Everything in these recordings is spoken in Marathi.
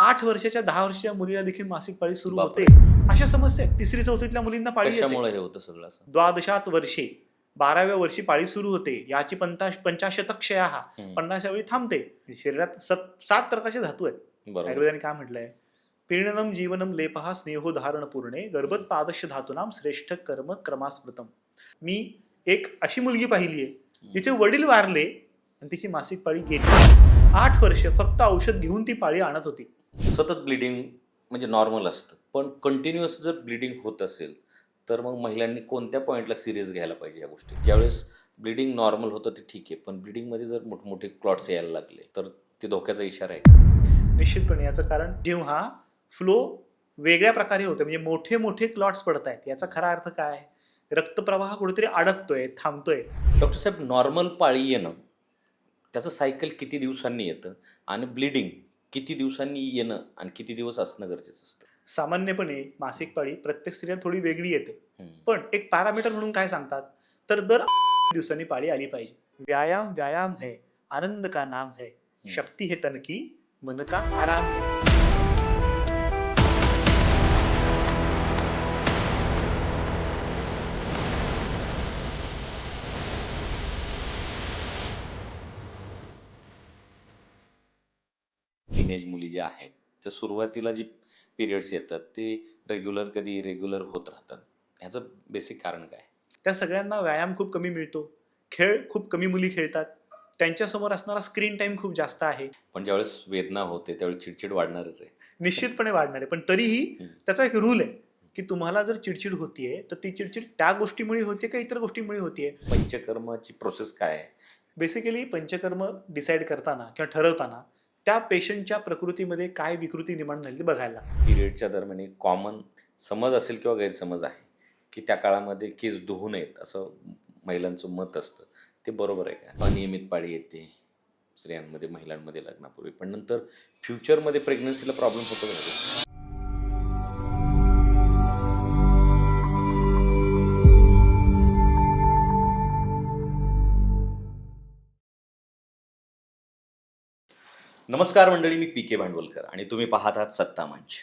8 वर्षाच्या 10 वर्षाच्या मुलीला देखील मासिक पाळी सुरू होते. बापरे. अशा समस्या आहेत. 3री 4थीतल्या मुलींना पाळी येते. कशामुळे हे होतं सगळं असं? द्वादशात वर्षे 12व्या वर्षी पाळी सुरू होते. याची पंचाशतक क्षयः 50व्या वेळी थांबते. शरीरात 7 प्रकारचे धातू आहेत. बरोबर. आयुर्वेदाने काय म्हटलंय? पीर्णनम जीवनम लेपहा स्नेहो धारण पूर्णे गर्भोत्पादश धातूनाम श्रेष्ठ कर्म क्रमास्मृतम. मी एक अशी मुलगी पाहिली आहे जिचे वडील वारले आणि तिची मासिक पाळी गेली. 8 वर्ष फक्त औषध घेऊन ती पाळी आणत होती. सतत ब्लिडिंग म्हणजे नॉर्मल असतं, पण कंटिन्युअस जर ब्लिडिंग होत असेल तर मग महिलांनी कोणत्या पॉईंटला सिरियस घ्यायला पाहिजे या गोष्टी? ज्यावेळेस ब्लिडिंग नॉर्मल होतं ते ठीक आहे, पण ब्लिडिंगमध्ये जर मोठमोठे क्लॉट्स यायला लागले तर ते धोक्याचा इशारा आहे. निश्चितपणे याचं कारण जेव्हा फ्लो वेगळ्या प्रकारे होते, म्हणजे मोठे मोठे क्लॉट्स पडत आहेत, याचा खरा अर्थ काय? रक्तप्रवाह कुठेतरी अडकतोय, थांबतोय. डॉक्टर साहेब, नॉर्मल पाळी येणं त्याचं सायकल किती दिवसांनी येतं आणि ब्लिडिंग किती दिवसांनी येणं आणि किती दिवस असणं गरजेचं असतं? सामान्यपणे मासिक पाळी प्रत्येक स्त्रीला थोडी वेगळी येते, पण एक पॅरामीटर म्हणून काय सांगतात तर दर दिवसांनी पाळी आली पाहिजे. व्यायाम व्यायाम है, आनंद का नाम है, शक्ती है तन की, मन का आराम है. टीनेज मुली ज्या आहेत त्या सुरुवातीला जी पिरियड्स येतात ते रेग्युलर कधी इरेग्युलर होत राहतात, ह्याचं बेसिक कारण काय? त्या सगळ्यांना व्यायाम खूप कमी मिळतो, खेळ खूप कमी मुली खेळतात, त्यांच्यासमोर असणारा स्क्रीन टाइम खूप जास्त आहे. पण ज्यावेळेस वेदना होते त्यावेळेस चिडचिड वाढणारच आहे. निश्चितपणे वाढणार आहे, पण तरीही त्याचा एक रूल आहे की तुम्हाला जर चिडचिड होतीये तर ती चिडचिड त्या गोष्टीमुळे होते का इतर गोष्टीमुळे होतीये. पंचकर्माची प्रोसेस काय आहे? बेसिकली पंचकर्म डिसाईड करताना किंवा ठरवताना त्या पेशंटच्या प्रकृतीमध्ये काय विकृती निर्माण झाली ते बघायला. पिरियडच्या दरम्यान एक कॉमन समज असेल किंवा गैरसमज आहे की त्या काळामध्ये केस धुवू नयेत असं महिलांचं मत असतं, ते बरोबर आहे का? अनियमित पाळी येते स्त्रियांमध्ये, महिलांमध्ये लग्नापूर्वी, पण नंतर फ्युचरमध्ये प्रेग्नन्सीला प्रॉब्लेम होतो का? नमस्कार मंडळी, मी PK भांडवलकर आणि तुम्ही पाहत आहात सत्ता मंच.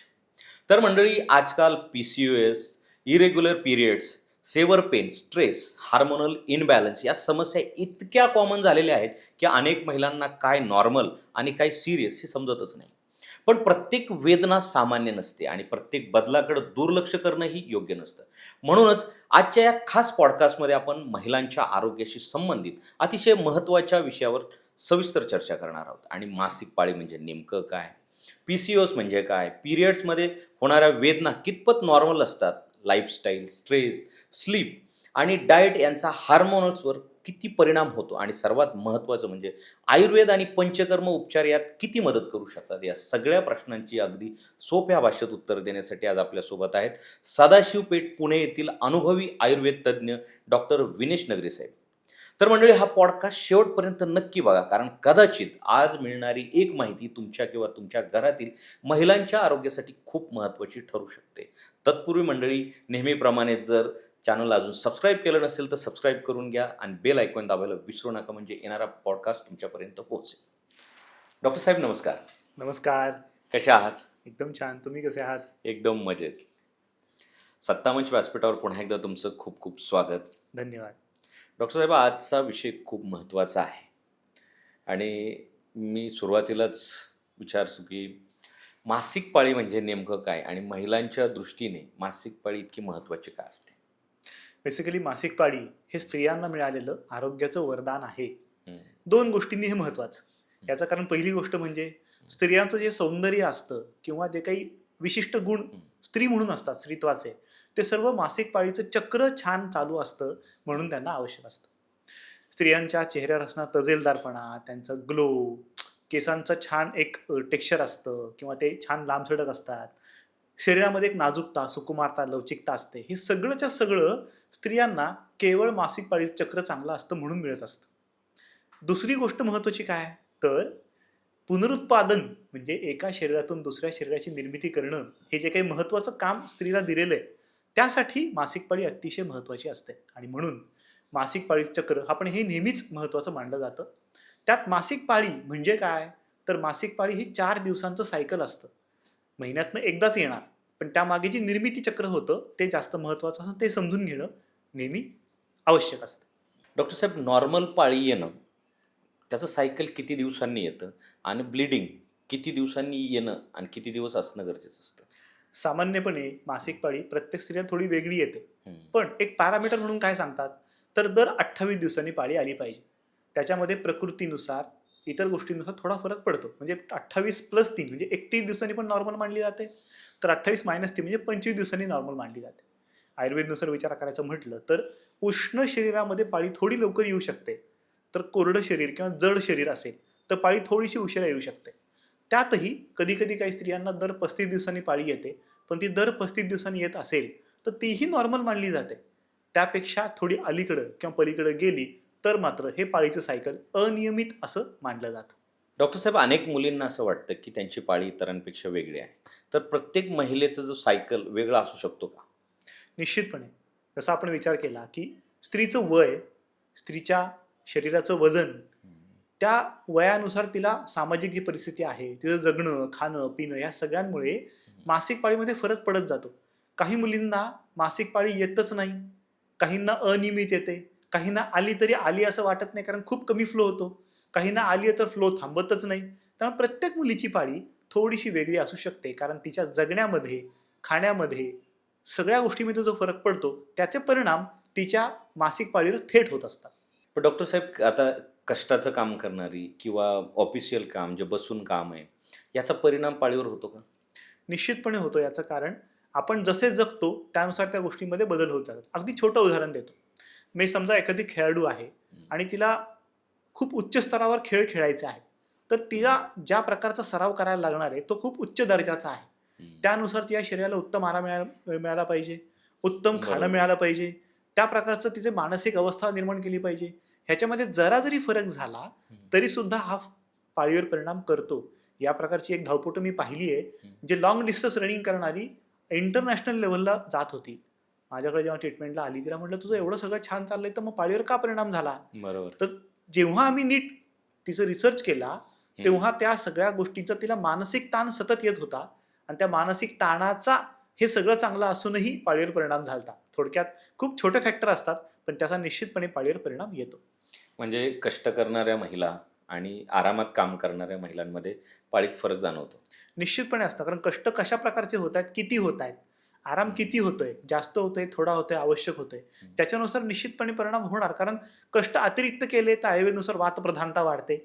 तर मंडळी, आजकाल PCOS, irregular periods, severe pain, stress, hormonal imbalance या समस्या इतक्या कॉमन झालेल्या आहेत की अनेक महिलांना काय नॉर्मल आणि काय सिरियस हे समजतच नाही. पण प्रत्येक वेदना सामान्य नसते आणि प्रत्येक बदलाकडे दुर्लक्ष करणंही योग्य नसतं. म्हणूनच आजच्या या खास पॉडकास्टमध्ये आपण महिलांच्या आरोग्याशी संबंधित अतिशय महत्त्वाच्या विषयावर सविस्तर चर्चा करणार आहोत. आणि मासिक पाळी म्हणजे नेमकं काय, PCOS म्हणजे काय, पिरियड्समध्ये होणाऱ्या वेदना कितपत नॉर्मल असतात, लाईफस्टाईल, स्ट्रेस, स्लीप आणि डाएट यांचा हार्मोन्सवर किती परिणाम होतो, आणि सर्वात महत्त्वाचं म्हणजे आयुर्वेद आणि पंचकर्म उपचार यात किती मदत करू शकतात, या सगळ्या प्रश्नांची अगदी सोप्या भाषेत उत्तर देण्यासाठी आज आपल्यासोबत आहेत सदाशिव पेठ पुणे येथील अनुभवी आयुर्वेद तज्ज्ञ डॉक्टर विनेश नगरे साहेब. तर मंडळी, हा पॉडकास्ट शेवटपर्यंत नक्की बघा, कारण कदाचित आज मिळणारी एक माहिती तुमच्या किंवा तुमच्या घरातील महिलांच्या आरोग्यासाठी खूप महत्त्वाची ठरू शकते. तत्पूर्वी मंडळी, नेहमीप्रमाणे जर चॅनल अजून सबस्क्राईब केलं नसेल तर सबस्क्राईब करून घ्या आणि बेल आयकॉन दाबायला विसरू नका, म्हणजे येणारा पॉडकास्ट तुमच्यापर्यंत पोहोचेल. डॉक्टर साहेब नमस्कार. नमस्कार. कशा आहात? एकदम छान. तुम्ही कसे आहात? एकदम मजेत. सत्तामंच व्यासपीठावर पुन्हा एकदा तुमचं खूप खूप स्वागत. धन्यवाद. डॉक्टर साहेब, आजचा विषय खूप महत्त्वाचा आहे आणि मी सुरुवातीलाच विचारतो की मासिक पाळी म्हणजे नेमकं काय आणि महिलांच्या दृष्टीने मासिक पाळी इतकी महत्त्वाची काय असते? बेसिकली मासिक पाळी हे स्त्रियांना मिळालेलं आरोग्याचं वरदान आहे. 2 गोष्टींनी हे महत्त्वाचं. याचं कारण पहिली गोष्ट म्हणजे स्त्रियांचं जे सौंदर्य असतं किंवा जे काही विशिष्ट गुण स्त्री म्हणून असतात स्त्रीत्वाचे, ते सर्व मासिक पाळीचं चक्र छान चालू असतं म्हणून त्यांना आवश्यक असतं. स्त्रियांच्या चेहऱ्यावर असणारा तजेलदारपणा, त्यांचं ग्लो, केसांचं छान एक टेक्स्चर असतं किंवा ते छान लांबसडक असतात, शरीरामध्ये एक नाजूकता, सुकुमारता, लवचिकता असते. हे सगळंच्या सगळं स्त्रियांना केवळ मासिक पाळीचं चक्र चांगलं असतं म्हणून मिळत असतं. दुसरी गोष्ट महत्त्वाची काय तर पुनरुत्पादन, म्हणजे एका शरीरातून दुसऱ्या शरीराची निर्मिती करणं, हे जे काही महत्त्वाचं काम स्त्रीला दिलेलं आहे त्यासाठी मासिक पाळी अतिशय महत्त्वाची असते. आणि म्हणून मासिक पाळी चक्र आपण हे नेहमीच महत्त्वाचं मानलं जातं. त्यात मासिक पाळी म्हणजे काय तर मासिक पाळी ही 4 दिवसांचं सायकल असतं. महिन्यातनं एकदाच येणार, पण त्यामागे जी निर्मिती चक्र होतं ते जास्त महत्त्वाचं असं ते समजून घेणं नेहमी आवश्यक असतं. डॉक्टर साहेब, नॉर्मल पाळी येणं त्याचं सायकल किती दिवसांनी येतं आणि ब्लिडिंग किती दिवसांनी येणं आणि किती दिवस असणं गरजेचं असतं? सामान्यपणे मासिक पाळी प्रत्येक स्त्रिया थोडी वेगळी येते, हम्म. पण एक पॅरामीटर म्हणून काय सांगतात, तर दर 28 दिवसांनी पाळी आली पाहिजे. त्याच्यामध्ये प्रकृतीनुसार इतर गोष्टींनुसार थोडा फरक पडतो. म्हणजे 28+3 म्हणजे 31 दिवसांनी पण नॉर्मल मानली जाते, तर 28-3 म्हणजे 25 दिवसांनी नॉर्मल मानली जाते. आयुर्वेदनुसार विचार करायचं म्हटलं तर उष्ण शरीरामध्ये पाळी थोडी लवकर येऊ शकते, तर कोरडं शरीर किंवा जड शरीर असेल तर पाळी थोडीशी उशिरा येऊ शकते. त्यातही कधी कधी काही स्त्रियांना दर 35 दिवसांनी पाळी येते, पण ती दर 35 दिवसांनी येत असेल तर तीही नॉर्मल मानली जाते. त्यापेक्षा थोडी अलीकडं किंवा पलीकडं गेली तर मात्र हे पाळीचं सायकल अनियमित असं मानलं जातं. डॉक्टर साहेब, अनेक मुलींना असं वाटतं की त्यांची पाळी इतरांपेक्षा वेगळी आहे. तर प्रत्येक महिलेचा जो सायकल वेगळा असू शकतो का? निश्चितपणे जसा आपण विचार केला की स्त्रीचं वय, स्त्रीच्या शरीराचं वजन, त्या वयानुसार तिला सामाजिक जी परिस्थिती आहे, तिचं जगणं, खाणं, पिणं या सगळ्यांमुळे मासिक पाळीमध्ये फरक पडत जातो. काही मुलींना मासिक पाळी येतच नाही, काहींना अनियमित येते, काहींना आली तरी आली असं वाटत नाही कारण खूप कमी फ्लो होतो, काहींना आली तर फ्लो थांबतच नाही. त्यामुळे प्रत्येक मुलीची पाळी थोडीशी वेगळी असू शकते कारण तिच्या जगण्यामध्ये, खाण्यामध्ये, सगळ्या गोष्टीमध्ये जो फरक पडतो त्याचे परिणाम तिच्या मासिक पाळीवर थेट होत असतात. पण डॉक्टर साहेब, आता कष्टाचं काम करणारी किंवा ऑफिशियल काम जे बसून काम आहे, याचा परिणाम पाळीवर होतो का? निश्चितपणे होतो. याचं कारण आपण जसे जगतो त्यानुसार त्या गोष्टींमध्ये बदल होत जातात. अगदी छोटं उदाहरण देतो. मी समजा एखादी खेळाडू आहे आणि तिला खूप उच्च स्तरावर खेळ खेळायचे आहे, तर तिला ज्या प्रकारचा सराव करायला लागणार आहे तो खूप उच्च दर्जाचा आहे. त्यानुसार तिच्या शरीराला उत्तम आराम मिळाला पाहिजे, उत्तम खाणं बरोबर. मिळालं पाहिजे, त्या प्रकारचं तिचे मानसिक अवस्था निर्माण केली पाहिजे. ह्याच्यामध्ये जरा जरी फरक झाला तरी सुद्धा हा पाळीवर परिणाम करतो. या प्रकारची एक धावपटू मी पाहिली आहे, जे लॉंग डिस्टन्स रनिंग करणारी इंटरनॅशनल लेवलला जात होती. माझ्याकडे जेव्हा ट्रीटमेंटला आली तिला म्हटलं, तुझं एवढं सगळं छान चाललंय तर मग पाळीवर का परिणाम झाला? बरोबर. तर जेव्हा आम्ही नीट तिचं रिसर्च केला तेव्हा त्या सगळ्या गोष्टीचा तिला मानसिक ताण सतत येत होता आणि त्या मानसिक ताणाचा हे सगळं चांगलं असूनही पाळीवर परिणाम झाला. थोडक्यात खूप छोटे फॅक्टर असतात पण त्याचा निश्चितपणे पाळीवर परिणाम येतो. म्हणजे कष्ट करणाऱ्या महिला आणि आरामात काम करणाऱ्या महिलांमध्ये पाळीत फरक जाणवतो. निश्चितपणे असतं, कारण कष्ट कशा प्रकारचे होत आहेत, किती होत आहेत, आराम किती होतोय, जास्त होतोय, थोडा होतोय, आवश्यक होतोय, त्याच्यानुसार निश्चितपणे परिणाम होणार. कारण कष्ट अतिरिक्त केले तर आयुर्वेदनुसार वातप्रधानता वाढते,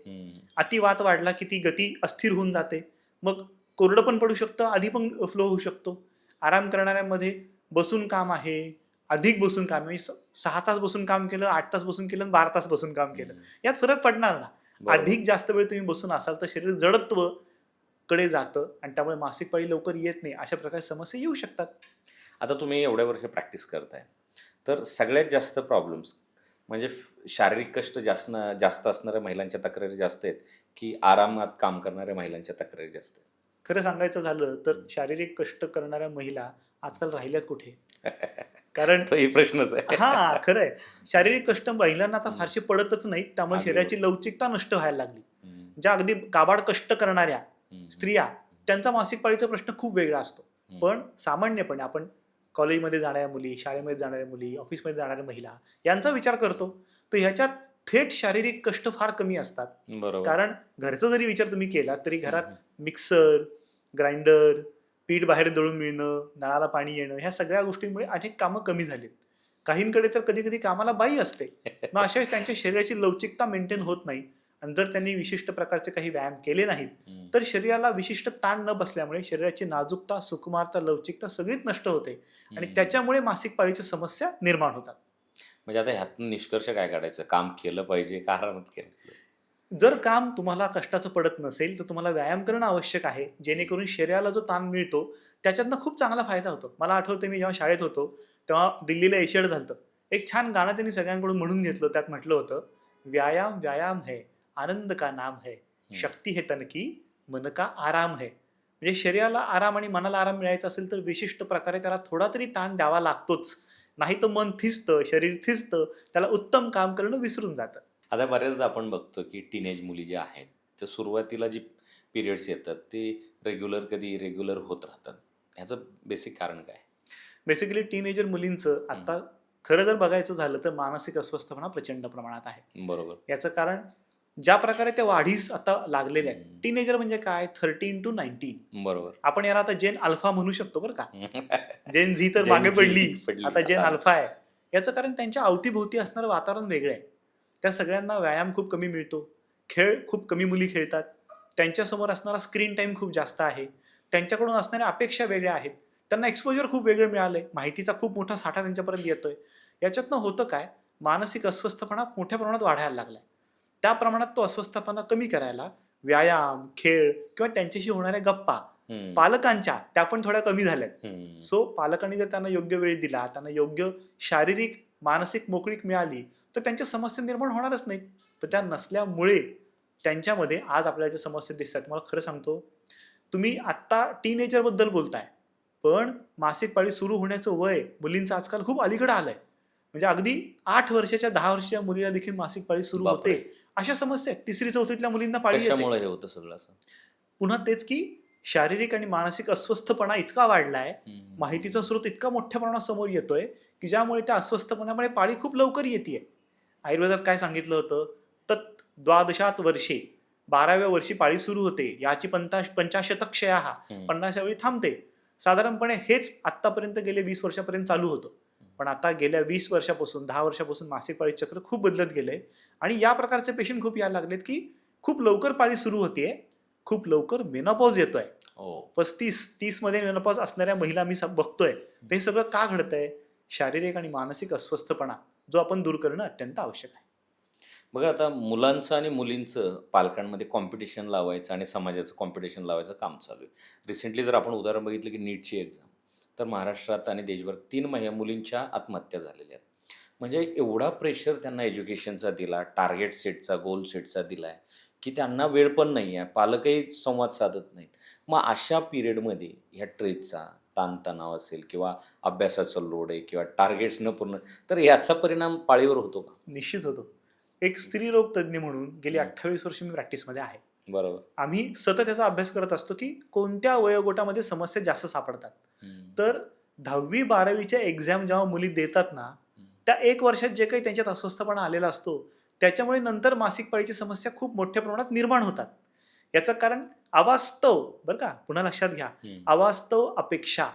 अतिवात वाढला की ती गती अस्थिर होऊन जाते, मग कोरडं पण पडू शकतं, आधी पण फ्लो होऊ शकतो. आराम करणाऱ्यांमध्ये बसून काम आहे, अधिक बसून काम आहे, 6 तास बसून काम केलं, 8 तास बसून केलं, 12 तास बसून काम केलं, यात फरक पडणार ना. बरोबर. अधिक जास्त वेळ तुम्ही बसून असाल तर शरीर जडत्व कडे जातं आणि त्यामुळे मासिक पाळी लवकर येत नाही, अशा प्रकारच्या समस्या येऊ शकतात. आता तुम्ही एवढ्या वर्ष प्रॅक्टिस करताय, तर सगळ्यात जास्त प्रॉब्लेम्स म्हणजे शारीरिक कष्ट जास्त असणाऱ्या महिलांच्या तक्रारी जास्त आहेत की आरामात काम करणाऱ्या महिलांच्या तक्रारी जास्त आहेत? खरं सांगायचं झालं तर शारीरिक कष्ट करणाऱ्या महिला आजकाल राहिल्यात कुठे? कारण तो ही प्रश्नच आहे. हा खरं आहे, शारीरिक कष्ट महिलांना आता फारसे पडतच नाहीत, त्यामुळे अगदी शरीराची लवचिकता नष्ट व्हायला लागली. हम्म. ज्या अगदी काबाड कष्ट करणाऱ्या हम्म. स्त्रिया, त्यांचा मासिक पाळीचा प्रश्न खूप वेगळा असतो. हम्म. पण सामान्यपणे आपण कॉलेजमध्ये जाणाऱ्या मुली, शाळेमध्ये जाणाऱ्या मुली, ऑफिसमध्ये जाणाऱ्या महिला यांचा विचार करतो तर ह्याच्यात थेट शारीरिक कष्ट फार कमी असतात. बरोबर. कारण घरचा जरी विचार तुम्ही केला तरी घरात मिक्सर, ग्राइंडर, पीठ बाहेर दळून मिळणं, नळाला पाणी येणं, ह्या सगळ्या गोष्टींमुळे अनेक कामं कमी झालीत. काहींकडे तर कधी कधी कामाला बाई असते, मग अशा वेळेस त्यांच्या शरीराची लवचिकता मेंटेन होत नाही आणि जर त्यांनी विशिष्ट प्रकारचे काही व्यायाम केले नाहीत तर शरीराला विशिष्ट ताण न बसल्यामुळे शरीराची नाजूकता, सुकुमारता, लवचिकता सगळीच नष्ट होते आणि त्याच्यामुळे मासिक पाळीच्या समस्या निर्माण होतात. म्हणजे आता ह्यातून निष्कर्ष काय काढायचं? काम केलं पाहिजे का आरामात केलं? जर काम तुम्हाला कष्टाचं पडत नसेल तर तुम्हाला व्यायाम करणं आवश्यक आहे, जेणेकरून शरीराला जो ताण मिळतो त्याच्यातनं खूप चांगला फायदा होतो. मला आठवते मी जेव्हा शाळेत होतो तेव्हा दिल्लीला एशियड झालं, एक छान गाणं त्यांनी सगळ्यांकडून म्हणून घेतलं. त्यात म्हटलं होतं, व्यायाम व्यायाम है, आनंद का नाम है, शक्ती है तन की, मन का आराम है. म्हणजे शरीराला आराम आणि मनाला आराम मिळायचा असेल तर विशिष्ट प्रकारे त्याला थोडा तरी ताण द्यावा लागतोच, नाही तर मन थिजतं, शरीर थिजतं, त्याला उत्तम काम करणं विसरून जातं. आता बऱ्याचदा आपण बघतो की टीनेज मुली ज्या आहेत, त्या सुरुवातीला जी पिरियड्स येतात ते रेग्युलर कधी इरेग्युलर होत राहतात, ह्याचं बेसिक कारण काय? बेसिकली टीनेजर मुलींचं आता खरं जर बघायचं झालं तर मानसिक अस्वस्थपणा प्रचंड प्रमाणात आहे. बरोबर. याचं कारण ज्या प्रकारे त्या वाढीस आता लागलेल्या आहेत. टीनेजर म्हणजे काय 13 to 19. बरोबर. आपण याला आता जेन अल्फा म्हणू शकतो बरं का. जेन झी तर मागे पडली, आता जेन अल्फा आहे. याचं कारण त्यांच्या अवतीभोवती असणारं वातावरण वेगळं आहे. त्या सगळ्यांना व्यायाम खूप कमी मिळतो, खेळ खूप कमी मुली खेळतात, त्यांच्यासमोर असणारा स्क्रीन टाइम खूप जास्त आहे, त्यांच्याकडून असणाऱ्या अपेक्षा वेगळ्या आहेत, त्यांना एक्सपोजर खूप वेगळं मिळालंय, माहितीचा खूप मोठा साठा त्यांच्यापर्यंत येतोय. याच्यातनं होतं काय, मानसिक अस्वस्थपणा मोठ्या प्रमाणात वाढायला लागलाय. त्या प्रमाणात तो अस्वस्थपणा कमी करायला व्यायाम, खेळ किंवा त्यांच्याशी होणाऱ्या गप्पा पालकांच्या त्या पण थोड्या कमी झाल्यात. सो पालकांनी जर त्यांना योग्य वेळ दिला, त्यांना योग्य शारीरिक मानसिक मोकळीक मिळाली तर त्यांच्या समस्या निर्माण होणारच नाहीत. तर त्या नसल्यामुळे त्यांच्यामध्ये आज आपल्याला ज्या समस्या दिसतात, मला खरं सांगतो, तुम्ही आत्ता टीनेजर बद्दल बोलताय, पण मासिक पाळी सुरू होण्याचं वय मुलींचं आजकाल खूप अलीकडे आलंय. म्हणजे अगदी 8 वर्षाच्या 10 वर्षाच्या मुलीला देखील मासिक पाळी सुरू बापरे. होते. अशा समस्या आहेत. 3री-4थीतल्या मुलींना पाळी येते. कशामुळे हे होतं सगळं असं? पुन्हा तेच की शारीरिक आणि मानसिक अस्वस्थपणा इतका वाढलाय, माहितीचा स्रोत इतका मोठ्या प्रमाणात समोर येतोय की ज्यामुळे त्या अस्वस्थपणामुळे पाळी खूप लवकर येते. आयुर्वेदात काय सांगितलं होतं, तत् द्वादशात वर्षे, 12व्या वर्षी पाळी सुरू होते, याची 50 क्षया, 50व्या वेळी थांबते. साधारणपणे हेच आतापर्यंत गेले 20 वर्षापर्यंत चालू होतं. पण आता गेल्या 20 वर्षापासून 10 वर्षापासून मासिक पाळी चक्र खूप बदलत गेलंय आणि या प्रकारचे पेशंट खूप यायला लागलेत की खूप लवकर पाळी सुरू होतीये, खूप लवकर मेनोपॉज येतोय. 35-30 मध्ये मेनोपॉज असणाऱ्या महिला मी बघतोय. हे सगळं का घडतंय? शारीरिक आणि मानसिक अस्वस्थपणा जो आपण दूर करणं अत्यंत आवश्यक आहे. बघा, आता मुलांचं आणि मुलींचं पालकांमध्ये कॉम्पिटिशन लावायचं आणि समाजाचं कॉम्पिटिशन लावायचं काम चालू आहे. रिसेंटली जर आपण उदाहरण बघितलं की नीटची एक्झाम, तर महाराष्ट्रात आणि देशभर 3 मुलींच्या आत्महत्या झालेल्या आहेत. म्हणजे एवढा प्रेशर त्यांना एज्युकेशनचा दिला, टार्गेट सेटचा, गोल सेटचा दिला आहे की त्यांना वेळ पण नाही आहे, पालकही संवाद साधत नाहीत. मग अशा पिरियडमध्ये ह्या ट्रेसचा ताणतणाव असेल किंवा अभ्यासाचा लोड आहे किंवा टार्गेट्स न पूर्ण, तर याचा परिणाम पाळीवर होतो का? निश्चित होतो. एक स्त्रीरोग तज्ज्ञ म्हणून गेली 28 वर्ष मी प्रॅक्टिसमध्ये आहे. बरोबर. आम्ही सतत त्याचा अभ्यास करत असतो की कोणत्या वयोगटामध्ये समस्या जास्त सापडतात. तर 10वी-12वीच्या एक्झाम जेव्हा मुली देतात ना, त्या 1 वर्षात जे काही त्यांच्यात अस्वस्थपणा आलेला असतो, त्याच्यामुळे नंतर मासिक पाळीची समस्या खूप मोठ्या प्रमाणात निर्माण होतात. याचं कारण अवास्तव, बरं का, पुन्हा लक्षात घ्या, अवास्तव अपेक्षा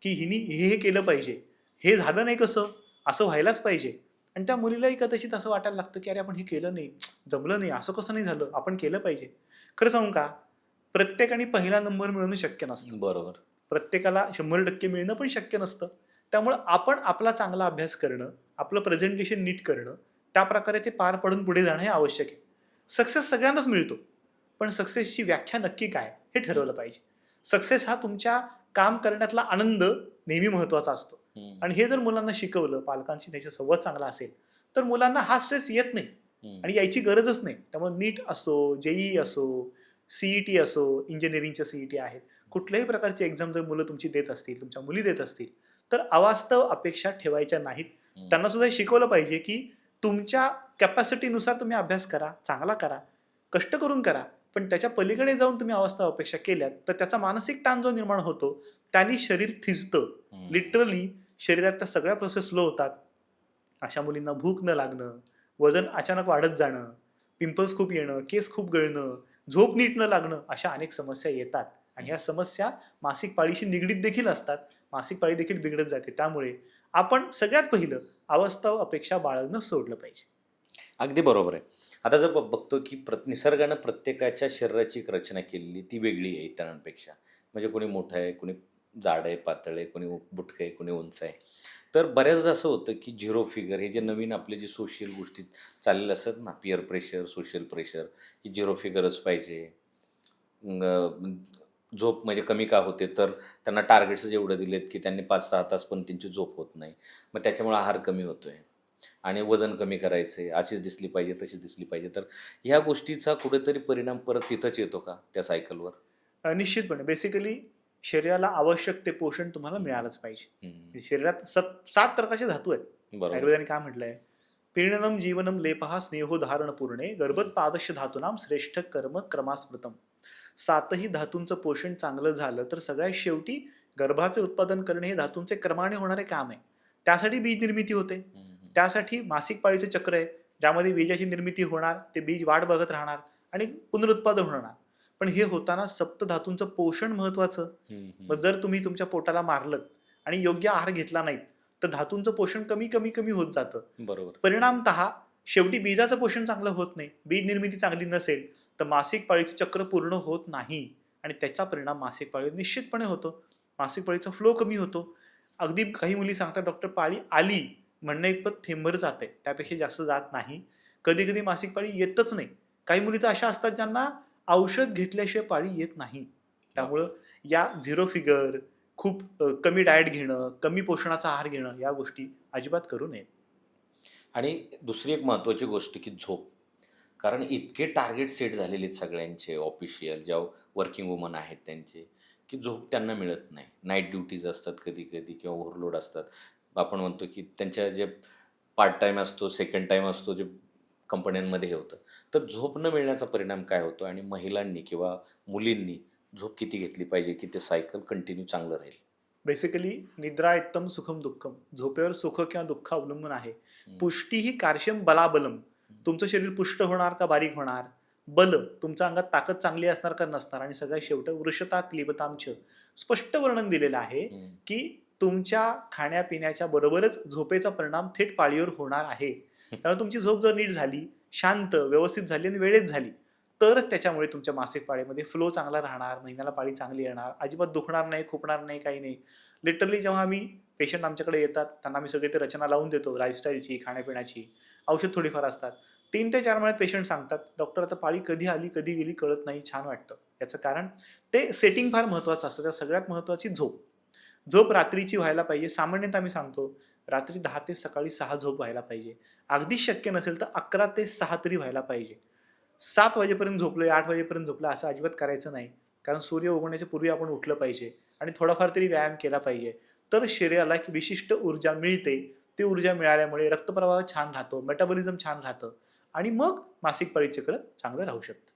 की हिनी हे केलं पाहिजे, हे झालं नाही कसं, असं व्हायलाच पाहिजे. आणि त्या मुलीलाही कदाचित असं वाटायला लागतं की अरे आपण हे केलं नाही, जमलं नाही, असं कसं नाही झालं, आपण केलं पाहिजे. खरं सांगू का, प्रत्येकाने पहिला नंबर मिळवणं शक्य नसतं. बरोबर. प्रत्येकाला 100% मिळणं पण शक्य नसतं. त्यामुळं आपण आपला चांगला अभ्यास करणं, आपलं प्रेझेंटेशन नीट करणं, त्या प्रकारे ते पार पडून पुढे जाणं हे आवश्यक आहे. सक्सेस सगळ्यांनाच मिळतो, पण सक्सेसची व्याख्या नक्की काय हे ठरवलं पाहिजे. सक्सेस हा तुमच्या काम करण्यातला आनंद नेहमी महत्वाचा असतो. आणि हे जर मुलांना शिकवलं, पालकांशी त्याचा संवाद चांगला असेल, तर मुलांना हा स्ट्रेस येत नाही आणि यायची गरजच नाही. त्यामुळे नीट असो, जेईई असो, सीईटी असो, इंजिनिअरिंगच्या सीईटी आहेत, कुठल्याही प्रकारची एक्झाम जर मुलं तुमची देत असतील, तुमच्या मुली देत असतील, तर अवास्तव अपेक्षा ठेवायच्या नाहीत. त्यांना सुद्धा शिकवलं पाहिजे की तुमच्या कॅपॅसिटीनुसार तुम्ही अभ्यास करा, चांगला करा, कष्ट करून करा, पण त्याच्या पलीकडे जाऊन तुम्ही अवास्तव अपेक्षा केल्यात तर त्याचा मानसिक ताण जो निर्माण होतो, त्यांनी शरीर थिजतं. लिटरली शरीरात त्या सगळ्या प्रोसेस स्लो होतात. अशा मुलींना भूक न लागणं, वजन अचानक वाढत जाणं, पिंपल्स खूप येणं, केस खूप गळणं, झोप नीट न लागणं, अशा अनेक समस्या येतात. आणि ह्या समस्या मासिक पाळीशी निगडीत देखील असतात. मासिक पाळी देखील बिघडत जाते. त्यामुळे आपण सगळ्यात पहिलं अवास्तव अपेक्षा बाळगणं सोडलं पाहिजे. अगदी बरोबर आहे. आता जर बघतो की निसर्गानं प्रत्येकाच्या शरीराची एक रचना केलेली ती वेगळी आहे इतरांपेक्षा. म्हणजे कोणी मोठं आहे, कोणी जाड आहे, पातळ आहे, कोणी बुटकं आहे, कोणी उंच आहे. तर बऱ्याचदा असं होतं की झिरो फिगर हे जे नवीन आपले जे सोशल गोष्टी चाललेल्या असतात ना, पिअर प्रेशर, सोशल प्रेशर, की झिरो फिगरच पाहिजे, झोप म्हणजे कमी का होते, तर त्यांना टार्गेट्स एवढं दिलेत की त्यांनी 5-6 तास पण त्यांची झोप होत नाही. मग त्याच्यामुळे आहार कमी होतोय आणि वजन कमी करायचं आहे, अशीच दिसली पाहिजे, तशीच दिसली पाहिजे. तर ह्या गोष्टीचा कुठेतरी परिणाम परत तिथंच येतो का त्या सायकलवर? निश्चितपणे. बेसिकली शरीराला आवश्यक ते पोषण तुम्हाला मिळालंच पाहिजे. शरीरात 7 प्रकारचे धातू आहेत. बरोबर. आयुर्वेदाने काय म्हटलंय, पीर्णनम जीवनम लेपहा स्नेहो धारण पूर्णे गर्भत पादश धातूनाम श्रेष्ठ कर्म क्रमास्मृतम. सातही धातूंचं पोषण चांगलं झालं तर सगळ्यात शेवटी गर्भाचे उत्पादन करणे हे धातूंचे क्रमाने होणारे काम आहे. त्यासाठी बीज निर्मिती होते. त्यासाठी मासिक पाळीचे चक्र आहे, ज्यामध्ये बीजाची निर्मिती होणार, ते बीज वाट बघत राहणार आणि पुनरुत्पादन होणार. पण हे होताना सप्तधातूंचं पोषण महत्वाचं. मग जर तुम्ही तुमच्या पोटाला मारलं आणि योग्य आहार घेतला नाहीत तर धातूंचं पोषण कमी कमी कमी होत जातं. बरोबर. परिणामतः शेवटी बीजाचं पोषण चांगलं होत नाही, बीज निर्मिती चांगली नसेल तर मासिक पाळीचे चक्र पूर्ण होत नाही आणि त्याचा परिणाम मासिक पाळीवर निश्चितपणे होतो. मासिक पाळीचा फ्लो कमी होतो. अगदी काही मुली सांगतात, डॉक्टर पाळी आली म्हणणं इतपत थेंबर जाते, त्यापेक्षा जास्त जात नाही. कधी कधी मासिक पाळी येतच नाही. काही मुली तर अशा असतात ज्यांना औषध घेतल्याशिवाय पाळी येत नाही. त्यामुळं या झिरो फिगर, खूप कमी डाएट घेणं, कमी पोषणाचा आहार घेणं, या गोष्टी अजिबात करू नये. आणि दुसरी एक महत्त्वाची गोष्ट की झोप. कारण इतके टार्गेट सेट झालेले आहेत सगळ्यांचे, ऑफिशियल ज्या वर्किंग वुमन आहेत त्यांचे, की झोप त्यांना मिळत नाही. नाईट ड्युटीज असतात कधी कधी किंवा ओव्हरलोड असतात. आपण म्हणतो की त्यांच्या जे पार्ट टाईम असतो, सेकंड टाईम असतो, जे कंपन्यांमध्ये हे होतं. तर झोप न मिळण्याचा परिणाम काय होतो आणि महिलांनी किंवा मुलींनी झोप किती घेतली पाहिजे की ते सायकल कंटिन्यू चांगलं राहील? बेसिकली निद्रा एकदम सुखम दुःखम, झोपेवर सुख किंवा दुःख अवलंबून आहे. पुष्टी ही कार्शम बलाबलम, तुमचं शरीर पुष्ट होणार का बारीक होणार, बल तुमच्या अंगात ताकद चांगली असणार का नसणार, आणि सगळ्यात शेवट वृषता क्लिबतांच स्पष्ट वर्णन दिलेलं आहे की तुमच्या खाण्यापिण्याच्या बरोबरच झोपेचा परिणाम थेट पाळीवर होणार आहे. त्यामुळे तुमची झोप जर नीट झाली, शांत व्यवस्थित झाली आणि वेळेत झाली तर त्याच्यामुळे तुमच्या मासिक पाळीमध्ये फ्लो चांगला राहणार, महिन्याला पाळी चांगली येणार, अजिबात दुखणार नाही, खुपणार नाही, काही नाही. लिटरली जेव्हा आम्ही पेशंट आमच्याकडे येतात त्यांना आम्ही सगळे ते रचना लावून देतो, लाईफस्टाईलची, खाण्यापिण्याची, औषध थोडीफार असतात. 3 ते 4 महिन्यात पेशंट सांगतात, डॉक्टर आता पाळी कधी आली कधी गेली कळत नाही, छान वाटतं. याचं कारण ते सेटिंग फार महत्त्वाचं असतं. त्या सगळ्यात महत्त्वाची झोप. झोप रात्रीची व्हायला पाहिजे. सामान्यतः आम्ही सांगतो रात्री 10 ते सकाळी 6 झोप व्हायला पाहिजे. अगदी शक्य नसेल तर 11 ते 6 तरी व्हायला पाहिजे. 7 वाजेपर्यंत झोपलोय, 8 वाजेपर्यंत झोपलं असं अजिबात करायचं नाही. कारण सूर्य उगवण्याच्या पूर्वी आपण उठलं पाहिजे आणि थोडाफार तरी व्यायाम केला पाहिजे. तर शरीराला एक विशिष्ट ऊर्जा मिळते. ती ऊर्जा मिळाल्यामुळे रक्तप्रवाह छान राहतो, मेटाबॉलिझम छान राहतं आणि मग मासिक पाळी चक्र चांगलं राहू शकतं.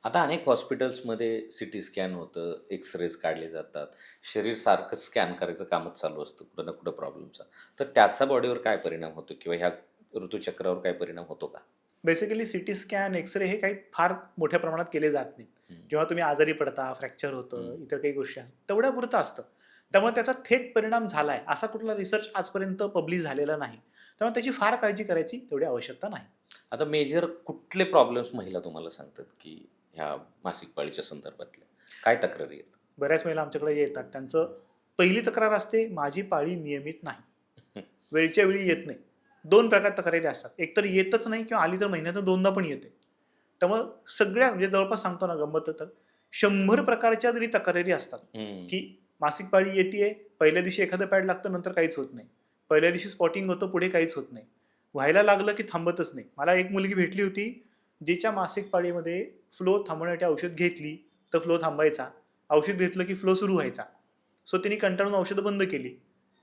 आता अनेक हॉस्पिटल्समध्ये सिटी स्कॅन होतं, एक्सरेज काढले जातात, शरीर सारखं स्कॅन करायचं कामच चालू असतं कुठं ना कुठं प्रॉब्लेमचा. तर त्याचा बॉडीवर काय परिणाम होतो किंवा ह्या ऋतुचक्रावर काय परिणाम होतो का? बेसिकली सिटी स्कॅन, एक्सरे हे काही फार मोठ्या प्रमाणात केले जात नाहीत. जेव्हा तुम्ही आजारी पडता, फ्रॅक्चर होतं, इतर काही गोष्टी असतात, तेवढ्यापुरतं असतं. त्यामुळे त्याचा थेट परिणाम झालाय असा कुठला रिसर्च आजपर्यंत पब्लिश झालेला नाही. त्यामुळे त्याची फार काळजी करायची तेवढी आवश्यकता नाही. आता मेजर कुठले प्रॉब्लेम्स महिला तुम्हाला सांगतात की ह्या मासिक पाळीच्या संदर्भातल्या काय तक्रारी आहेत? बऱ्याच महिला आमच्याकडे येतात, त्यांचं पहिली तक्रार असते, माझी पाळी नियमित नाही, वेळच्या वेळी येत नाही. 2 प्रकार तक्रारी असतात, एक तर येतच नाही किंवा आली तर महिन्यातून 2दा पण येते. त्यामुळं सगळ्या म्हणजे जवळपास सांगतो ना गंमत तर 100 प्रकारच्या जरी तक्रारी असतात की मासिक पाळी येते, पहिल्या दिवशी एखादं पॅड लागतं, नंतर काहीच होत नाही, पहिल्या दिवशी स्पॉटिंग होतं, पुढे काहीच होत नाही, व्हायला लागलं की थांबतच नाही. मला एक मुलगी भेटली होती जिच्या मासिक पाळीमध्ये फ्लो थांबवण्याची औषध घेतली तर फ्लो थांबायचा, औषध घेतलं की फ्लो सुरू व्हायचा. सो तिने कंटाळून औषधं बंद केली.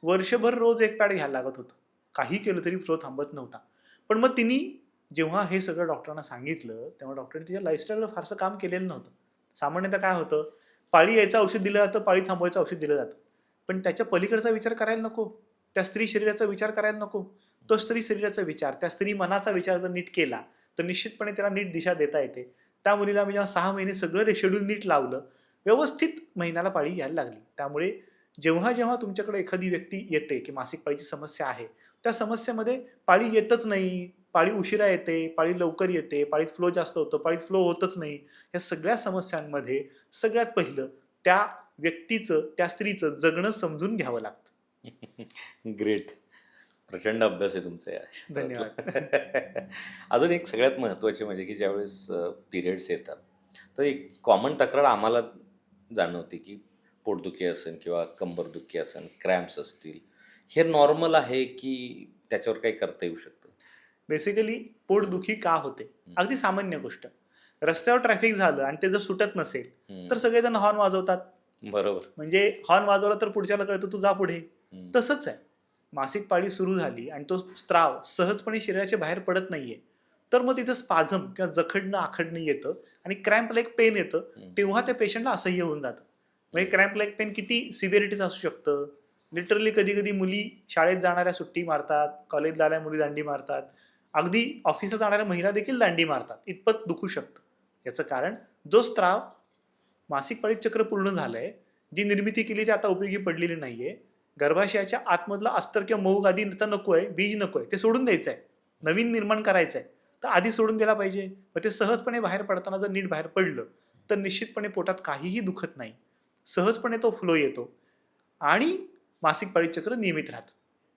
वर्षभर रोज एक पॅड घ्यायला लागत होतं, काही केलं तरी फ्लो थांबत नव्हता. पण मग तिने जेव्हा हे सगळं डॉक्टरांना सांगितलं तेव्हा डॉक्टरांनी तिच्या लाईफस्टाईलवर फारसं काम केलेलं नव्हतं. सामान्यतः काय होतं, पाळी यायचं औषध दिलं जातं, पाळी थांबवायचं औषध दिलं जातं, पण त्याच्या पलीकडचा विचार करायला नको, त्या स्त्री शरीराचा विचार करायला नको. तो स्त्री शरीराचा विचार, त्या स्त्री मनाचा विचार जर नीट केला तर निश्चितपणे त्याला नीट दिशा देता येते. त्या मुलीला मी जेव्हा 6 महिने सगळं शेड्यूल नीट लावलं, व्यवस्थित महिन्याला पाळी यायला लागली. त्यामुळे जेव्हा जेव्हा तुमच्याकडे एखादी व्यक्ती येते की मासिक पाळीची समस्या आहे, त्या समस्येमध्ये पाळी येतच नाही, पाळी उशिरा येते, पाळी लवकर येते, पाळीत फ्लो जास्त होतो, पाळीत फ्लो होतच नाही, या सगळ्या समस्यांमध्ये सगळ्यात पहिलं त्या व्यक्तीचं, त्या स्त्रीचं जगणं समजून घ्यावं लागतं. ग्रेट. प्रचंड अभ्यास आहे तुमचा या. धन्यवाद. अजून एक सगळ्यात महत्त्वाचे म्हणजे की ज्यावेळेस पिरियड्स येतात तर एक कॉमन तक्रार आम्हाला जाणवते की पोटदुखी असेल किंवा कंबरदुखी असेल, क्रॅम्प्स असतील, हे नॉर्मल आहे की त्याच्यावर काही करता येऊ शकतं? बेसिकली पोटदुखी का होते, अगदी सामान्य गोष्ट. रस्त्यावर ट्रॅफिक झालं आणि ते जर सुटत नसेल तर सगळेजण हॉर्न वाजवतात. बरोबर. म्हणजे हॉर्न वाजवला तर पुढच्याला कळतं तू जा पुढे. तसंच आहे, मासिक पाळी सुरू झाली आणि तो स्त्राव सहजपणे शरीराच्या बाहेर पडत नाहीये, तर मग तिथं स्पाझम किंवा जखडणं आखडणं येतं आणि क्रॅम्प लाईक पेन येतं. तेव्हा त्या पेशंटला असह्य होऊन जातं. म्हणजे क्रॅम्प लाईक पेन किती सिव्हिरिटीच असू शकतं. लिटरली कधी कधी मुली शाळेत जाणाऱ्या सुट्टी मारतात, कॉलेज जाणाऱ्या मुली दांडी मारतात, अगदी ऑफिसला जाणाऱ्या महिला देखील दांडी मारतात, इतपत दुखू शकतं. याचं कारण जो स्त्राव मासिक पाळी चक्र पूर्ण झालंय, जी निर्मिती केली ती आता उपयोगी पडलेली नाहीये, गर्भाशयाच्या आतमधला अस्तर किंवा मऊ गादी आता नकोय, बीज नकोय, ते सोडून द्यायचंय, नवीन निर्माण करायचंय, तर आधी सोडून द्यायला पाहिजे. मग ते सहजपणे बाहेर पडताना जर नीट बाहेर पडलं तर निश्चितपणे पोटात काहीही दुखत नाही, सहजपणे तो फ्लो येतो आणि मासिक पाळी चक्र नियमित राहतं.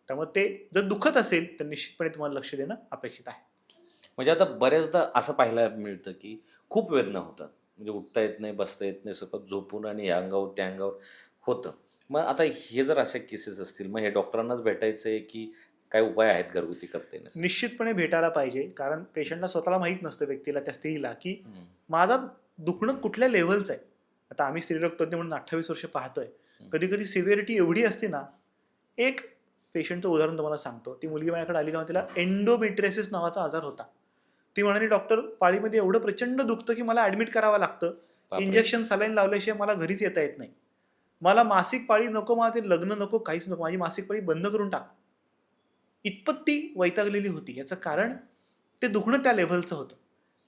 त्यामुळे ते जर दुखत असेल तर निश्चितपणे तुम्हाला लक्ष देणं अपेक्षित आहे. म्हणजे आता बऱ्याचदा असं पाहायला मिळतं की खूप वेदना होतात, म्हणजे उठता येत नाही, बसता येत नाही, सतत झोपून आणि ह्या अंगावर त्या अंगावर होतं. मग आता हे जर अशा केसेस असतील, मग हे डॉक्टरांनाच भेटायचं आहे की काय उपाय आहेत घरगुती करता येण्यासाठी? निश्चितपणे भेटायला पाहिजे, कारण पेशंटला स्वतःला माहीत नसतं, व्यक्तीला, त्या स्त्रीला, की माझा दुखणं कुठल्या लेव्हलचं आहे. आता आम्ही स्त्रीरोग तज्ज्ञ म्हणून 28 वर्ष पाहतोय. कधी कधी सिव्हिरिटी एवढी असते ना. एक पेशंटचं उदाहरण तुम्हाला सांगतो. ती मुलगी माझ्याकडे आली तेव्हा तिला एंडोमेट्रियोसिस नावाचा आजार होता. ती म्हणाली, डॉक्टर पाळीमध्ये एवढं प्रचंड दुखतं की मला ऍडमिट करावं लागतं, बापरे. इंजेक्शन सलाईन लावल्याशिवाय मला घरीच येता येत नाही, मला मासिक पाळी नको, मला ते लग्न नको, काहीच नको, माझी मासिक पाळी बंद करून टाका. इतपत ती वैतागलेली होती. याचं कारण ते दुखणं त्या लेव्हलचं होतं.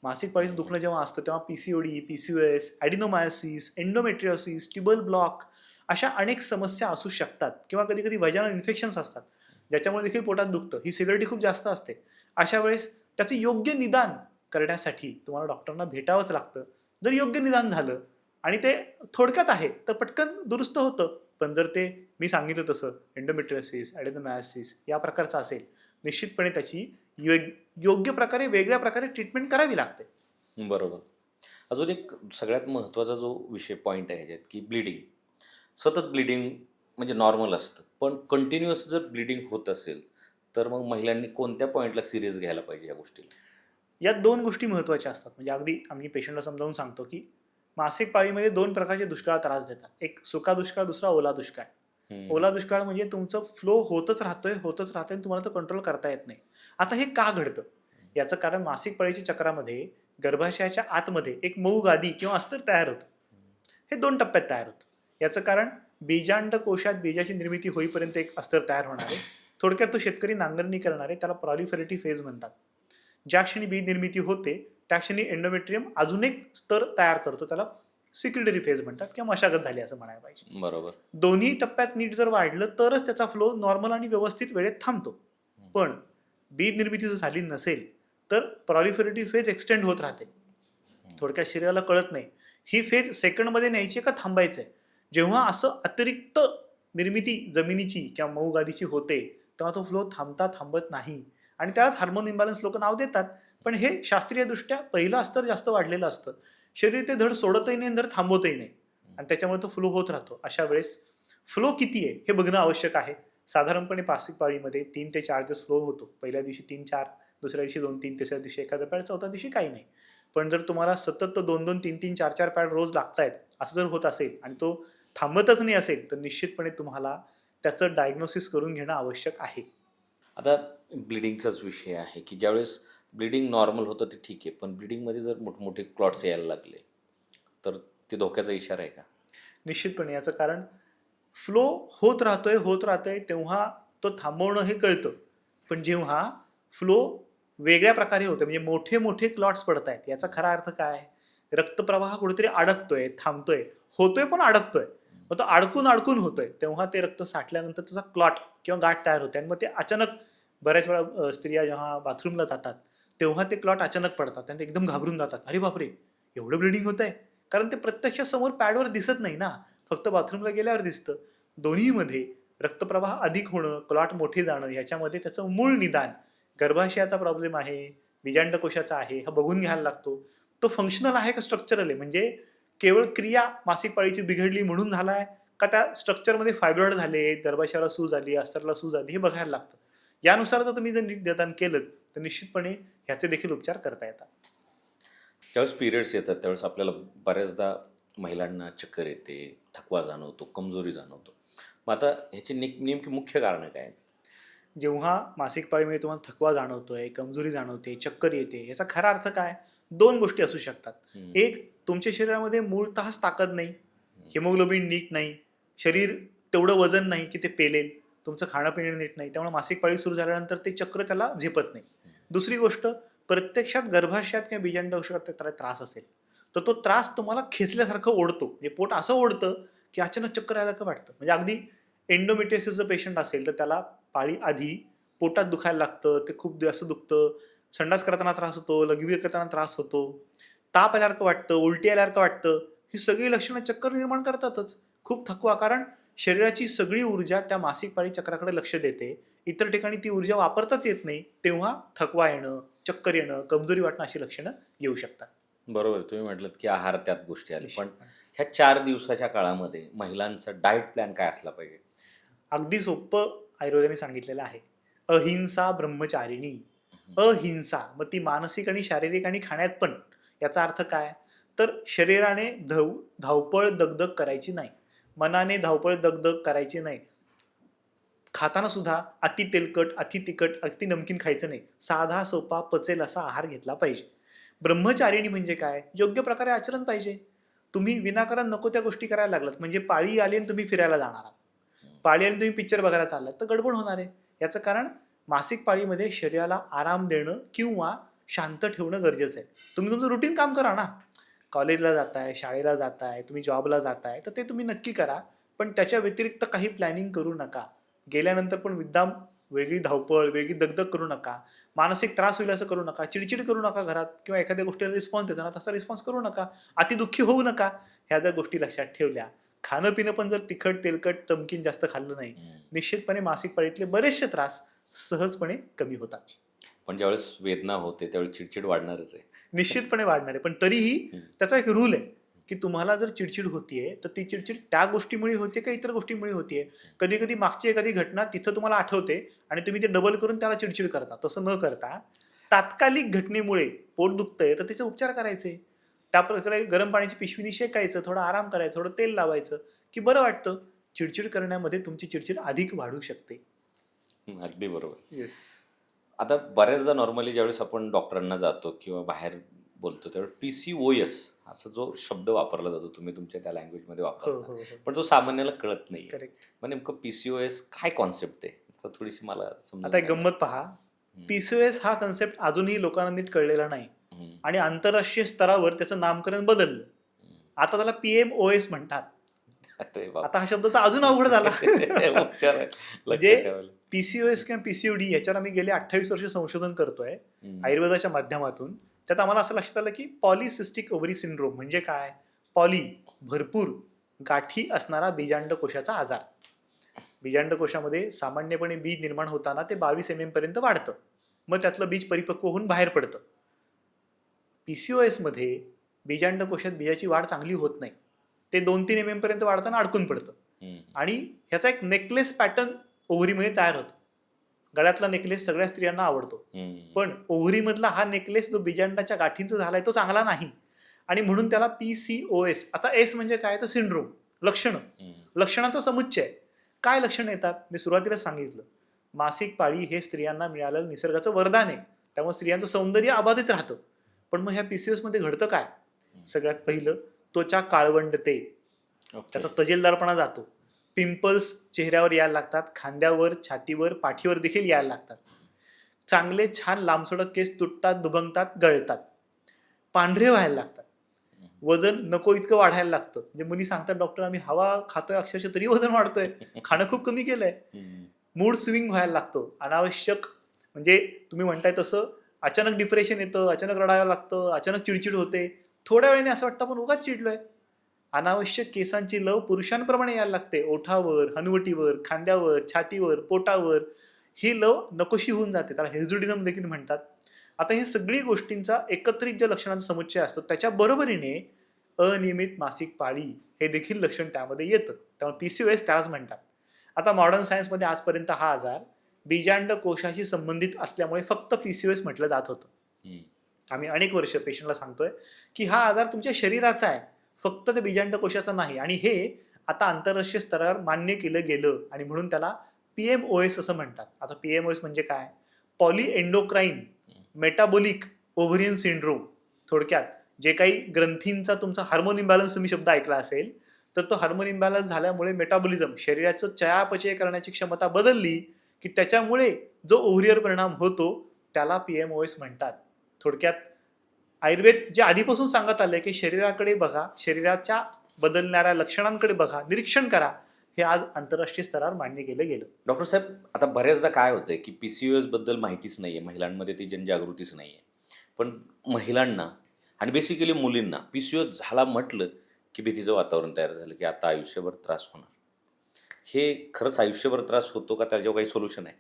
मासिक पाळीचं दुखणं जेव्हा असतं तेव्हा PCOD, PCOS, adenomyosis, endometriosis, tubal block अशा अनेक समस्या असू शकतात, किंवा कधी कधी वजानल इन्फेक्शन्स असतात ज्याच्यामुळे देखील पोटात दुखतं. ही सिव्हिरिटी खूप जास्त असते. अशा वेळेस त्याचं योग्य निदान करण्यासाठी तुम्हाला डॉक्टरांना भेटावंच लागतं. जर योग्य निदान झालं आणि ते थोडक्यात आहे तर पटकन दुरुस्त होतं. पण जर ते मी सांगितलं तसं एंडोमेट्रियोसिस, ॲडिनोमायोसिस या प्रकारचं असेल, निश्चितपणे त्याची योग्य प्रकारे, वेगळ्या प्रकारे ट्रीटमेंट करावी लागते. बरोबर. अजून एक सगळ्यात महत्त्वाचा जो विषय पॉईंट आहे ह्याच्यात, की ब्लिडिंग. सतत ब्लिडिंग म्हणजे नॉर्मल असतं, पण कंटिन्युअस जर ब्लिडिंग होत असेल तर मग महिलांनी कोणत्या पॉईंटला सिरियस घ्यायला पाहिजे या गोष्टीला? यात दोन गोष्टी महत्त्वाच्या असतात. म्हणजे अगदी आम्ही पेशंटला समजावून सांगतो की मासिक पाळीमध्ये दोन प्रकारचे दुष्काळ त्रास देतात. एक सुका दुष्काळ, दुसरा ओला दुष्काळ. ओला दुष्काळ म्हणजे तुमचं फ्लो होतच राहतोय आणि तुम्हाला तो कंट्रोल करता येत नाही. आता हे का घडतं? याचं कारण मासिक पाळीच्या चक्रामध्ये गर्भाशयाच्या आतमध्ये एक मऊ गादी किंवा अस्तर तयार होतं. हे 2 टप्प्यात तयार होतं. याचं कारण बीजांड कोशात बीजाची निर्मिती होईपर्यंत एक अस्तर तयार होणार आहे. थोडक्यात तो शेतकरी नांगरणी करणार आहे, त्याला प्रॉलिफेरेटिव्ह फेज म्हणतात. ज्या क्षणी बीज निर्मिती होते त्या क्षणी एंडोमेट्रियम अजून एक स्तर तयार करतो, त्याला सिक्रिटरी फेज म्हणतात किंवा मशागत झाली असं म्हणायला पाहिजे. बरोबर. दोन्ही टप्प्यात नीट जर वाढलं तरच त्याचा फ्लो नॉर्मल आणि व्यवस्थित वेळेत थांबतो. पण बीज निर्मिती जर झाली नसेल तर प्रॉलिफेरेटिव्ह फेज एक्सटेंड होत राहते. थोडक्यात शरीराला कळत नाही ही फेज सेकंडमध्ये न्यायची का थांबायचंय. जेव्हा असं अतिरिक्त निर्मिती जमिनीची किंवा मऊ गादीची होते तेव्हा तो फ्लो थांबत नाही आणि त्यालाच हार्मोन इम्बॅलन्स लोक नाव देतात. पण हे शास्त्रीयदृष्ट्या पहिलं अस्तर जास्त वाढलेलं असतं, शरीर ते धड सोडतही नाही, धड थांबवतही नाही आणि त्याच्यामुळे तो फ्लो होत राहतो. अशा वेळेस फ्लो किती आहे हे बघणं आवश्यक आहे. साधारणपणे मासिक पाळीमध्ये 3 ते 4 दिवस फ्लो होतो. पहिल्या दिवशी 3-4, दुसऱ्या दिवशी 2-3, तिसऱ्या दिवशी एखादा पॅड, चौथ्या दिवशी काही नाही. पण जर तुम्हाला सतत 2-2, 3-3, 4-4 पॅड रोज लागतायत असं जर होत असेल आणि तो थांबतच नाही असेल तर निश्चितपणे तुम्हाला त्याचं डायग्नोसिस करून घेणं आवश्यक आहे. आता ब्लिडिंगचाच विषय आहे की ज्यावेळेस ब्लिडिंग नॉर्मल होतं ते ठीक आहे, पण ब्लिडिंगमध्ये जर मोठमोठे क्लॉट्स यायला लागले तर ते धोक्याचा इशारा आहे का? निश्चितपणे याचं कारण फ्लो होत राहतोय तेव्हा तो थांबवणं हे कळतं. पण जेव्हा फ्लो वेगळ्या प्रकारे होतं, म्हणजे मोठे मोठे क्लॉट्स पडत आहेत, याचा खरा अर्थ काय? रक्तप्रवाह कुठेतरी अडकतोय, थांबतोय, होतोय पण अडकतोय. मग तो अडकून होतोय तेव्हा ते रक्त साठल्यानंतर त्याचा क्लॉट किंवा गाठ तयार होते आणि मग ते अचानक, बऱ्याच वेळा स्त्रिया जेव्हा बाथरूमला जातात तेव्हा ते क्लॉट अचानक पडतात आणि ते एकदम घाबरून जातात. अरे बापरे, एवढं ब्लिडिंग होत आहे. कारण ते प्रत्यक्ष समोर पॅडवर दिसत नाही ना, फक्त बाथरूमला गेल्यावर दिसतं. दोन्हीमध्ये रक्तप्रवाह अधिक होणं, क्लॉट मोठे जाणं, ह्याच्यामध्ये त्याचं मूळ निदान गर्भाशयाचा प्रॉब्लेम आहे, बीजांडकोशाचा आहे, हा बघून घ्यायला लागतो. तो फंक्शनल आहे का स्ट्रक्चरल आहे, म्हणजे केवळ क्रिया मासिक पाळीची बिघडली म्हणून झालाय का त्या स्ट्रक्चरमध्ये फायब्रॉइड झाले, गर्भाशयाला सूज आली, अस्तरला सूज आली, हे बघायला लागतं. यानुसार जर तुम्ही जर निदान केलं तर निश्चितपणे ह्याचे देखील उपचार करता येतात. ज्यावेळेस पिरियड्स येतात त्यावेळेस आपल्याला बऱ्याचदा महिलांना चक्कर येते, थकवा जाणवतो, कमजोरी जाणवतो. मग आता ह्याची नेमकी मुख्य कारणं काय आहेत? जेव्हा मासिक पाळीमध्ये तुम्हाला थकवा जाणवतोय, कमजोरी जाणवते, चक्कर येते, याचा खरा अर्थ काय? दोन गोष्टी असू शकतात. एक, तुमच्या शरीरामध्ये मूळतःच ताकद नाही, हिमोग्लोबिन नीट नाही, शरीर तेवढं वजन नाही की ते पेलेल, तुमचं खाणं पिणं नीट नाही, त्यामुळे मासिक पाळी सुरू झाल्यानंतर ते चक्र त्याला झेपत नाही. दुसरी गोष्ट, प्रत्यक्षात गर्भाशयात किंवा बीजांडकोशात त्याला त्रास असेल तर तो त्रास तुम्हाला खेचल्यासारखं ओढतो. म्हणजे पोट असं ओढतं की अचानक चक्कर यायला वाटतं. म्हणजे अगदी एंडोमेट्रियोसिसचं पेशंट असेल तर त्याला पाळी आधी पोटात दुखायला लागतं, ते खूप जास्त दुखतं, संडास करताना त्रास होतो, लघवी करताना त्रास होतो, ताप आल्यासारखं वाटतं, उलटी आल्यासारखं वाटतं. ही सगळी लक्षणं चक्कर निर्माण करतातच. खूप थकवा, कारण शरीराची सगळी ऊर्जा त्या मासिक पाळी चक्राकडे लक्ष देते, इतर ठिकाणी ती ऊर्जा वापरताच येत नाही, तेव्हा थकवा येणं, चक्कर येणं, कमजोरी वाटणं अशी लक्षणं येऊ शकतात. बरोबर, तुम्ही म्हटलं की आहार त्यात गोष्टी आल्या, पण ह्या 4 दिवसाच्या काळामध्ये महिलांचा डाएट प्लॅन काय असला पाहिजे? अगदी सोपं आयुर्वेदाने सांगितलेलं आहे. अहिंसा ब्रह्मचारिणी. अहिंसा, मग ती मानसिक आणि शारीरिक आणि खाण्यात पण. याचा अर्थ काय? तर शरीराने धावपळ दगदग करायची नाही, मनाने धावपळ दगदग करायची नाही, खाताना सुद्धा अति तेलकट, अति तिखट, अति नमकीन खायचं नाही, साधा सोपा पचेल असा आहार घेतला पाहिजे. ब्रह्मचारिणी म्हणजे काय? योग्य प्रकारे आचरण पाहिजे. तुम्ही विनाकारण नको त्या गोष्टी करायला लागलात, म्हणजे पाळी आली आणि तुम्ही फिरायला जाणार आहात, पाळी आली तुम्ही पिक्चर बघायला चाललात, तर गडबड होणार आहे. याचं कारण मासिक पाळीमध्ये शरीराला आराम देणं किंवा शांत ठेवणं गरजेचं आहे. तुम्ही तुमचं रुटीन काम करा ना, कॉलेजला जाताय, शाळेला जाताय, तुम्ही जॉबला जाताय, तर ते तुम्ही नक्की करा, पण त्याच्या व्यतिरिक्त काही प्लॅनिंग करू नका. गेल्यानंतर पण मुद्दाम वेगळी धावपळ, वेगळी दगदग करू नका, मानसिक त्रास होईल असं करू नका, चिडचिड करू नका घरात, किंवा एखाद्या गोष्टीला रिस्पॉन्स देताना तसा रिस्पॉन्स करू नका, अतिदुःखी होऊ नका. ह्या जर गोष्टी लक्षात ठेवल्या, खाणं पिणं पण जर तिखट, तेलकट, चमकीन जास्त खाल्लं नाही, निश्चितपणे मासिक पाळीतले बरेचसे त्रास सहजपणे कमी होतात. पण ज्यावेळेस वेदना होते त्यावेळी चिडचिड वाढणारच आहे. निश्चितपणे वाढणार आहे, पण तरीही त्याचा एक रूल आहे की तुम्हाला जर चिडचिड होतीये तर ती चिडचिड त्या गोष्टीमुळे होते का इतर गोष्टीमुळे होतीये. कधी कधी मागची एखादी घटना तिथं तुम्हाला आठवते आणि तुम्ही ते डबल करून त्याला चिडचिड करता. तसं न करता तात्कालिक घटनेमुळे पोट दुखतंय तर त्याचे उपचार करायचे, त्या प्रकारे गरम पाण्याची पिशवीनी शेकायचं, थोडा आराम करायचं, थोडं तेल लावायचं की बरं वाटतं. चिडचिड करण्यामध्ये तुमची चिडचिड अधिक वाढू शकते. अगदी बरोबर. आता बऱ्याचदा नॉर्मली ज्यावेळेस आपण डॉक्टरांना जातो किंवा बाहेर बोलतो त्यावेळेस PCOS असा जो शब्द वापरला जातो, तुम्ही तुमच्या त्या लँग्वेजमध्ये वापरता, पण तो सामान्याला कळत नाही. करेक्ट. मग नेमकं PCOS काय कॉन्सेप्ट आहे, तर थोडीशी मला समजा. आता एक गंमत पहा, PCOS हा कन्सेप्ट अजूनही लोकांना नीट कळलेला नाही आणि आंतरराष्ट्रीय स्तरावर त्याचं नामकरण बदललं. आता त्याला PMOS म्हणतात. आता हा शब्द तर अजून अवघड झाला. म्हणजे PCOS किंवा PCOD याच्यावर आम्ही गेले 28 वर्ष संशोधन करतोय आयुर्वेदाच्या माध्यमातून. त्यात आम्हाला असं लक्षात आलं की पॉलिसिस्टिक ओव्हरी सिंड्रोम म्हणजे काय? पॉली, भरपूर गाठी असणारा बीजांडकोशाचा आजार. बीजांडकोशामध्ये सामान्यपणे बीज निर्माण होताना ते 22 mm पर्यंत वाढतं, मग त्यातलं बीज परिपक्व होऊन बाहेर पडतं. PCOS मध्ये बीजांडकोशात बीजाची वाढ चांगली होत नाही, ते 2-3 mm पर्यंत वाढताना अडकून पडतं आणि ह्याचा एक नेकलेस पॅटर्न ओव्हरीमध्ये तयार होतो. गळ्यातला नेकलेस सगळ्या स्त्रियांना आवडतो, पण ओव्हरी मधला हा नेकलेस जो बीजांडाच्या गाठींचा झालाय तो चांगला नाही आणि म्हणून त्याला PCOS. आता एस म्हणजे काय? तर सिंड्रोम. लक्षणांचा समुच्चय. काय लक्षण येतात? मी सुरुवातीला सांगितलं, मासिक पाळी हे स्त्रियांना मिळालेलं निसर्गाचं वरदान आहे, त्यामुळे स्त्रियांचं सौंदर्य अबाधित राहतं. पण मग ह्या PCOS मध्ये घडतं काय? सगळ्यात पहिलं, त्वचा काळवंडते, त्याचा तजेलदारपणा जातो, पिंपल्स चेहऱ्यावर यायला लागतात, खांद्यावर, छातीवर, पाठीवर देखील यायला लागतात, चांगले छान लांबसडक केस तुटतात, दुभंगतात, गळतात, पांढरे व्हायला लागतात, वजन नको इतकं वाढायला लागतं. म्हणजे मुली सांगतात, डॉक्टर आम्ही हवा खातोय अक्षरशः तरी वजन वाढतोय, खाणं खूप कमी केलंय. मूड स्विंग व्हायला लागतो, अनावश्यक, म्हणजे तुम्ही म्हणताय तसं अचानक डिप्रेशन येतं, अचानक रडायला लागतं, अचानक चिडचिड होते, थोड्या वेळाने असं वाटतं आपण उगाच चिडलोय. अनावश्यक केसांची लव पुरुषांप्रमाणे यायला लागते, ओठावर, हनुवटीवर, खांद्यावर, छातीवर, पोटावर ही लव नकोशी होऊन जाते, त्याला हेझुडिनम देखील म्हणतात. आता हे सगळी गोष्टींचा एकत्रित जे लक्षणांचा समुच्चय असतो त्याच्या बरोबरीने अनियमित मासिक पाळी हे देखील लक्षण त्यामध्ये येतं, त्यामुळे PCOS त्यालाच म्हणतात. आता मॉडर्न सायन्समध्ये आजपर्यंत हा आजार बीजांड कोशाशी संबंधित असल्यामुळे फक्त PCOS म्हटलं जात होतं. आम्ही अनेक वर्ष पेशंटला सांगतोय की हा आजार तुमच्या शरीराचा आहे, फक्त ते बीजांड कोशाचा नाही, आणि हे आता आंतरराष्ट्रीय स्तरावर मान्य केलं गेलं आणि म्हणून त्याला PMOS असं म्हणतात. आता PMOS म्हणजे काय? Poly endocrine metabolic ovarian syndrome. थोडक्यात जे काही ग्रंथींचा तुमचा हार्मोन इम्बॅलन्स तुम्ही शब्द ऐकला असेल, तर तो हार्मोन इम्बॅलन्स झाल्यामुळे मेटाबॉलिझम शरीराचं चयापचय करण्याची क्षमता बदलली की त्याच्यामुळे जो ओव्हरीवर परिणाम होतो त्याला PMOS म्हणतात. थोडक्यात आयुर्वेद जे आधीपासून सांगत आले की शरीराकडे बघा, शरीराच्या बदलणाऱ्या लक्षणांकडे बघा, निरीक्षण करा, हे आज आंतरराष्ट्रीय स्तरावर मान्य केलं गेलं. डॉक्टर साहेब, आता बऱ्याचदा काय होतंय की PCOS बद्दल माहितीच नाहीये, महिलांमध्ये ती जनजागृतीच नाहीये. पण महिलांना आणि बेसिकली मुलींना PCOS झाला म्हटलं की भीतीचं वातावरण तयार झालं की आता आयुष्यभर त्रास होणार. हे खरंच आयुष्यभर त्रास होतो का? त्याच्यावर काही सोल्युशन आहे?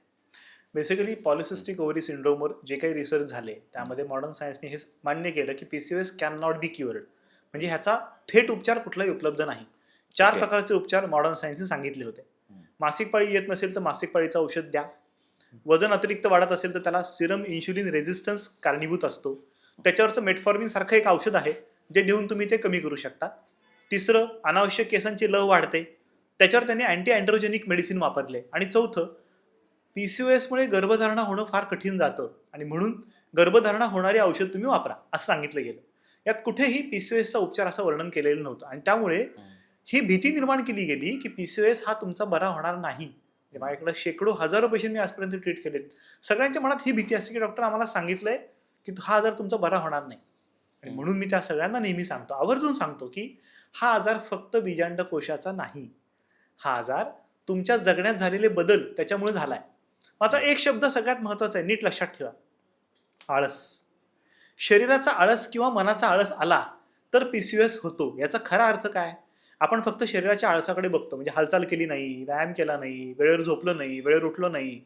बेसिकली पॉलिसिस्टिक ओव्हरी सिंड्रोमवर जे काही रिसर्च झाले त्यामध्ये मॉडर्न सायन्सने हे मान्य केलं की PCOS कॅन नॉट बी क्युअर्ड. म्हणजे ह्याचा थेट उपचार कुठलाही उपलब्ध नाही. 4 Okay. प्रकारचे उपचार मॉडर्न सायन्सने सांगितले होते. मासिक पाळी येत नसेल तर मासिक पाळीचं औषध द्या. वजन अतिरिक्त वाढत असेल तर त्याला सिरम इन्शुलिन रेझिस्टन्स कारणीभूत असतो. त्याच्यावरचं मेटफॉर्मिन सारखं एक औषध आहे जे देऊन तुम्ही ते कमी करू शकता. तिसरं, अनावश्यक केसांची लव वाढते, त्याच्यावर त्यांनी अँटी अँड्रोजेनिक मेडिसिन वापरले. आणि चौथं, PCOS मुळे गर्भधारणा होणं फार कठीण जातं आणि म्हणून गर्भधारणा होणारी औषध तुम्ही वापरा असं सांगितलं गेलं. यात कुठेही PCOSचा उपचार असं वर्णन केलेलं नव्हतं आणि त्यामुळे ही भीती निर्माण केली गेली की PCOS हा तुमचा बरा होणार नाही. माझ्याकडे शेकडो हजारो पेशंट मी आजपर्यंत ट्रीट केलेत. सगळ्यांच्या मनात ही भीती असते की डॉक्टर आम्हाला सांगितलंय की हा आजार तुमचा बरा होणार नाही. आणि म्हणून मी त्या सगळ्यांना नेहमी सांगतो, आवर्जून सांगतो की हा आजार फक्त बीजांड कोशाचा नाही. हा आजार तुमच्या जगण्यात झालेले बदल त्याच्यामुळे झालाय. माझा एक शब्द सगळ्यात महत्वाचा आहे, नीट लक्षात ठेवा, आळस. शरीराचा आळस किंवा मनाचा आळस आला तर PCOS होतो. याचा खरा अर्थ काय? आपण फक्त शरीराच्या आळसाकडे बघतो, म्हणजे हालचाल केली नाही, व्यायाम केला नाही, वेळेवर झोपलं नाही, वेळेवर उठलो नाही,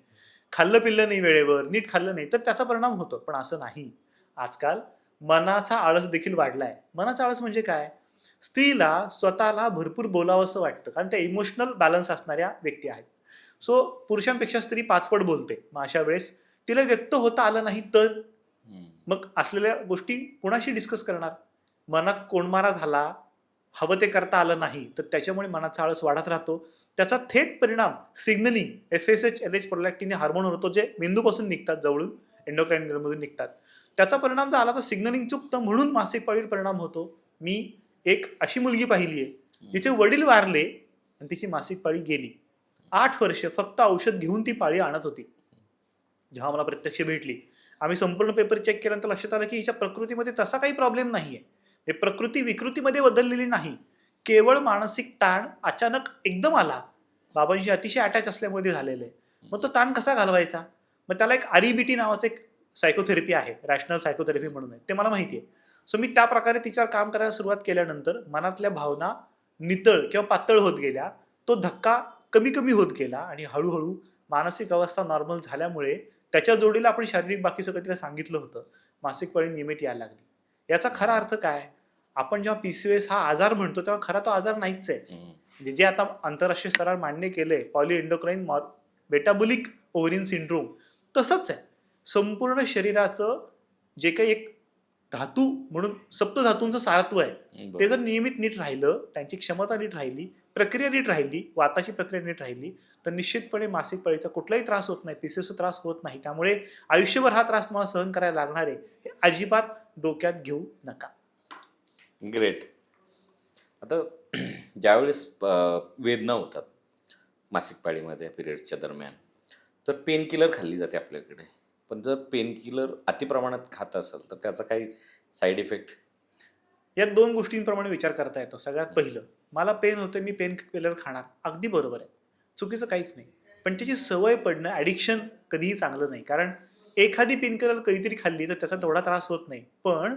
खाल्लं पिल्लं नाही वेळेवर, नीट खाल्लं नाही, तर त्याचा परिणाम होतो. पण असं नाही. आजकाल मनाचा आळस देखील वाढलाय. मनाचा आळस म्हणजे काय? स्त्रीला स्वतःला भरपूर बोलावंसं वाटतं कारण त्या इमोशनल बॅलन्स असणाऱ्या व्यक्ती आहेत. सो पुरुषांपेक्षा स्त्री 5 पट बोलते. मग अशा वेळेस तिला व्यक्त होता आलं नाही तर मग असलेल्या गोष्टी कोणाशी डिस्कस करणार? मनात कोंडमारा झाला, हवं ते करता आलं नाही तर त्याच्यामुळे मनाचा आळस वाढत राहतो. त्याचा थेट परिणाम signalling FSH LH prolactin hormone होतो जे मेंदूपासून निघतात, जवळून एंडोक्राईन ग्रंथीमधून निघतात. त्याचा परिणाम जर आला तर सिग्नलिंग चुकतं, म्हणून मासिक पाळीवर परिणाम होतो. मी एक अशी मुलगी पाहिली आहे जिचे वडील वारले आणि तिची मासिक पाळी गेली. 8 वर्ष फक्त औषध घेऊन ती पाळी आणत होती. जेव्हा मला प्रत्यक्ष भेटली, आम्ही संपूर्ण पेपर चेक केल्यानंतर लक्षात आलं की हिच्या प्रकृतीमध्ये तसा काही प्रॉब्लेम नाहीये. हे प्रकृती विकृतीमध्ये बदललेली नाही, केवळ मानसिक ताण अचानक एकदम आला. बाबांशी अतिशय अटॅच असल्यामुळे ते झालेलं आहे. मग तो ताण कसा घालवायचा? मग त्याला एक REBT नावाचं एक सायकोथेरपी आहे, रॅशनल सायकोथेरपी म्हणून आहे, ते मला माहिती आहे. सो मी त्या प्रकारे तिच्यावर काम करायला सुरुवात केल्यानंतर मनातल्या भावना नितळ किंवा पातळ होत गेल्या, तो धक्का कमी कमी होत गेला आणि हळूहळू मानसिक अवस्था नॉर्मल झाल्यामुळे त्याच्या जोडीला आपण शारीरिक बाकी सगळं तिला सांगितलं होतं, मासिक पाळी नियमित यायला लागली. याचा खरा अर्थ काय? आपण जेव्हा PCOS हा आजार म्हणतो तेव्हा खरा तो आजार नाहीच आहे. म्हणजे जे आता आंतरराष्ट्रीय स्तरावर मान्य केलंय poly endocrine metabolic ovarian syndrome, तसंच आहे. संपूर्ण शरीराचं जे काही एक धातू म्हणून सप्तधातूंचं सारत्व आहे ते जर नियमित नीट राहिलं, त्यांची क्षमता नीट राहिली, प्रक्रिया नीट राहिली, वाताची प्रक्रिया नीट राहिली, तर निश्चितपणे मासिक पाळीचा कुठलाही त्रास होत नाही, PCOSचा त्रास होत नाही. त्यामुळे आयुष्यभर हा त्रास तुम्हाला सहन करायला लागणार आहे, हे अजिबात डोक्यात घेऊ नका. ग्रेट. आता ज्यावेळेस वेदना होतात मासिक पाळीमध्ये पिरियड्सच्या दरम्यान, तर पेन किलर खाल्ली जाते आपल्याकडे. पण जर पेन किलर अतिप्रमाणात खात असेल तर त्याचा काही साईड इफेक्ट? यात 2 गोष्टींप्रमाणे विचार करता येतो. सगळ्यात पहिलं, मला पेन होतं, मी पेन किलर खाणार, अगदी बरोबर आहे, चुकीचं काहीच नाही. पण त्याची सवय पडणं, ॲडिक्शन कधीही चांगलं नाही. कारण एखादी पेन किलर कधीतरी खाल्ली तर त्याचा तेवढा त्रास होत नाही, पण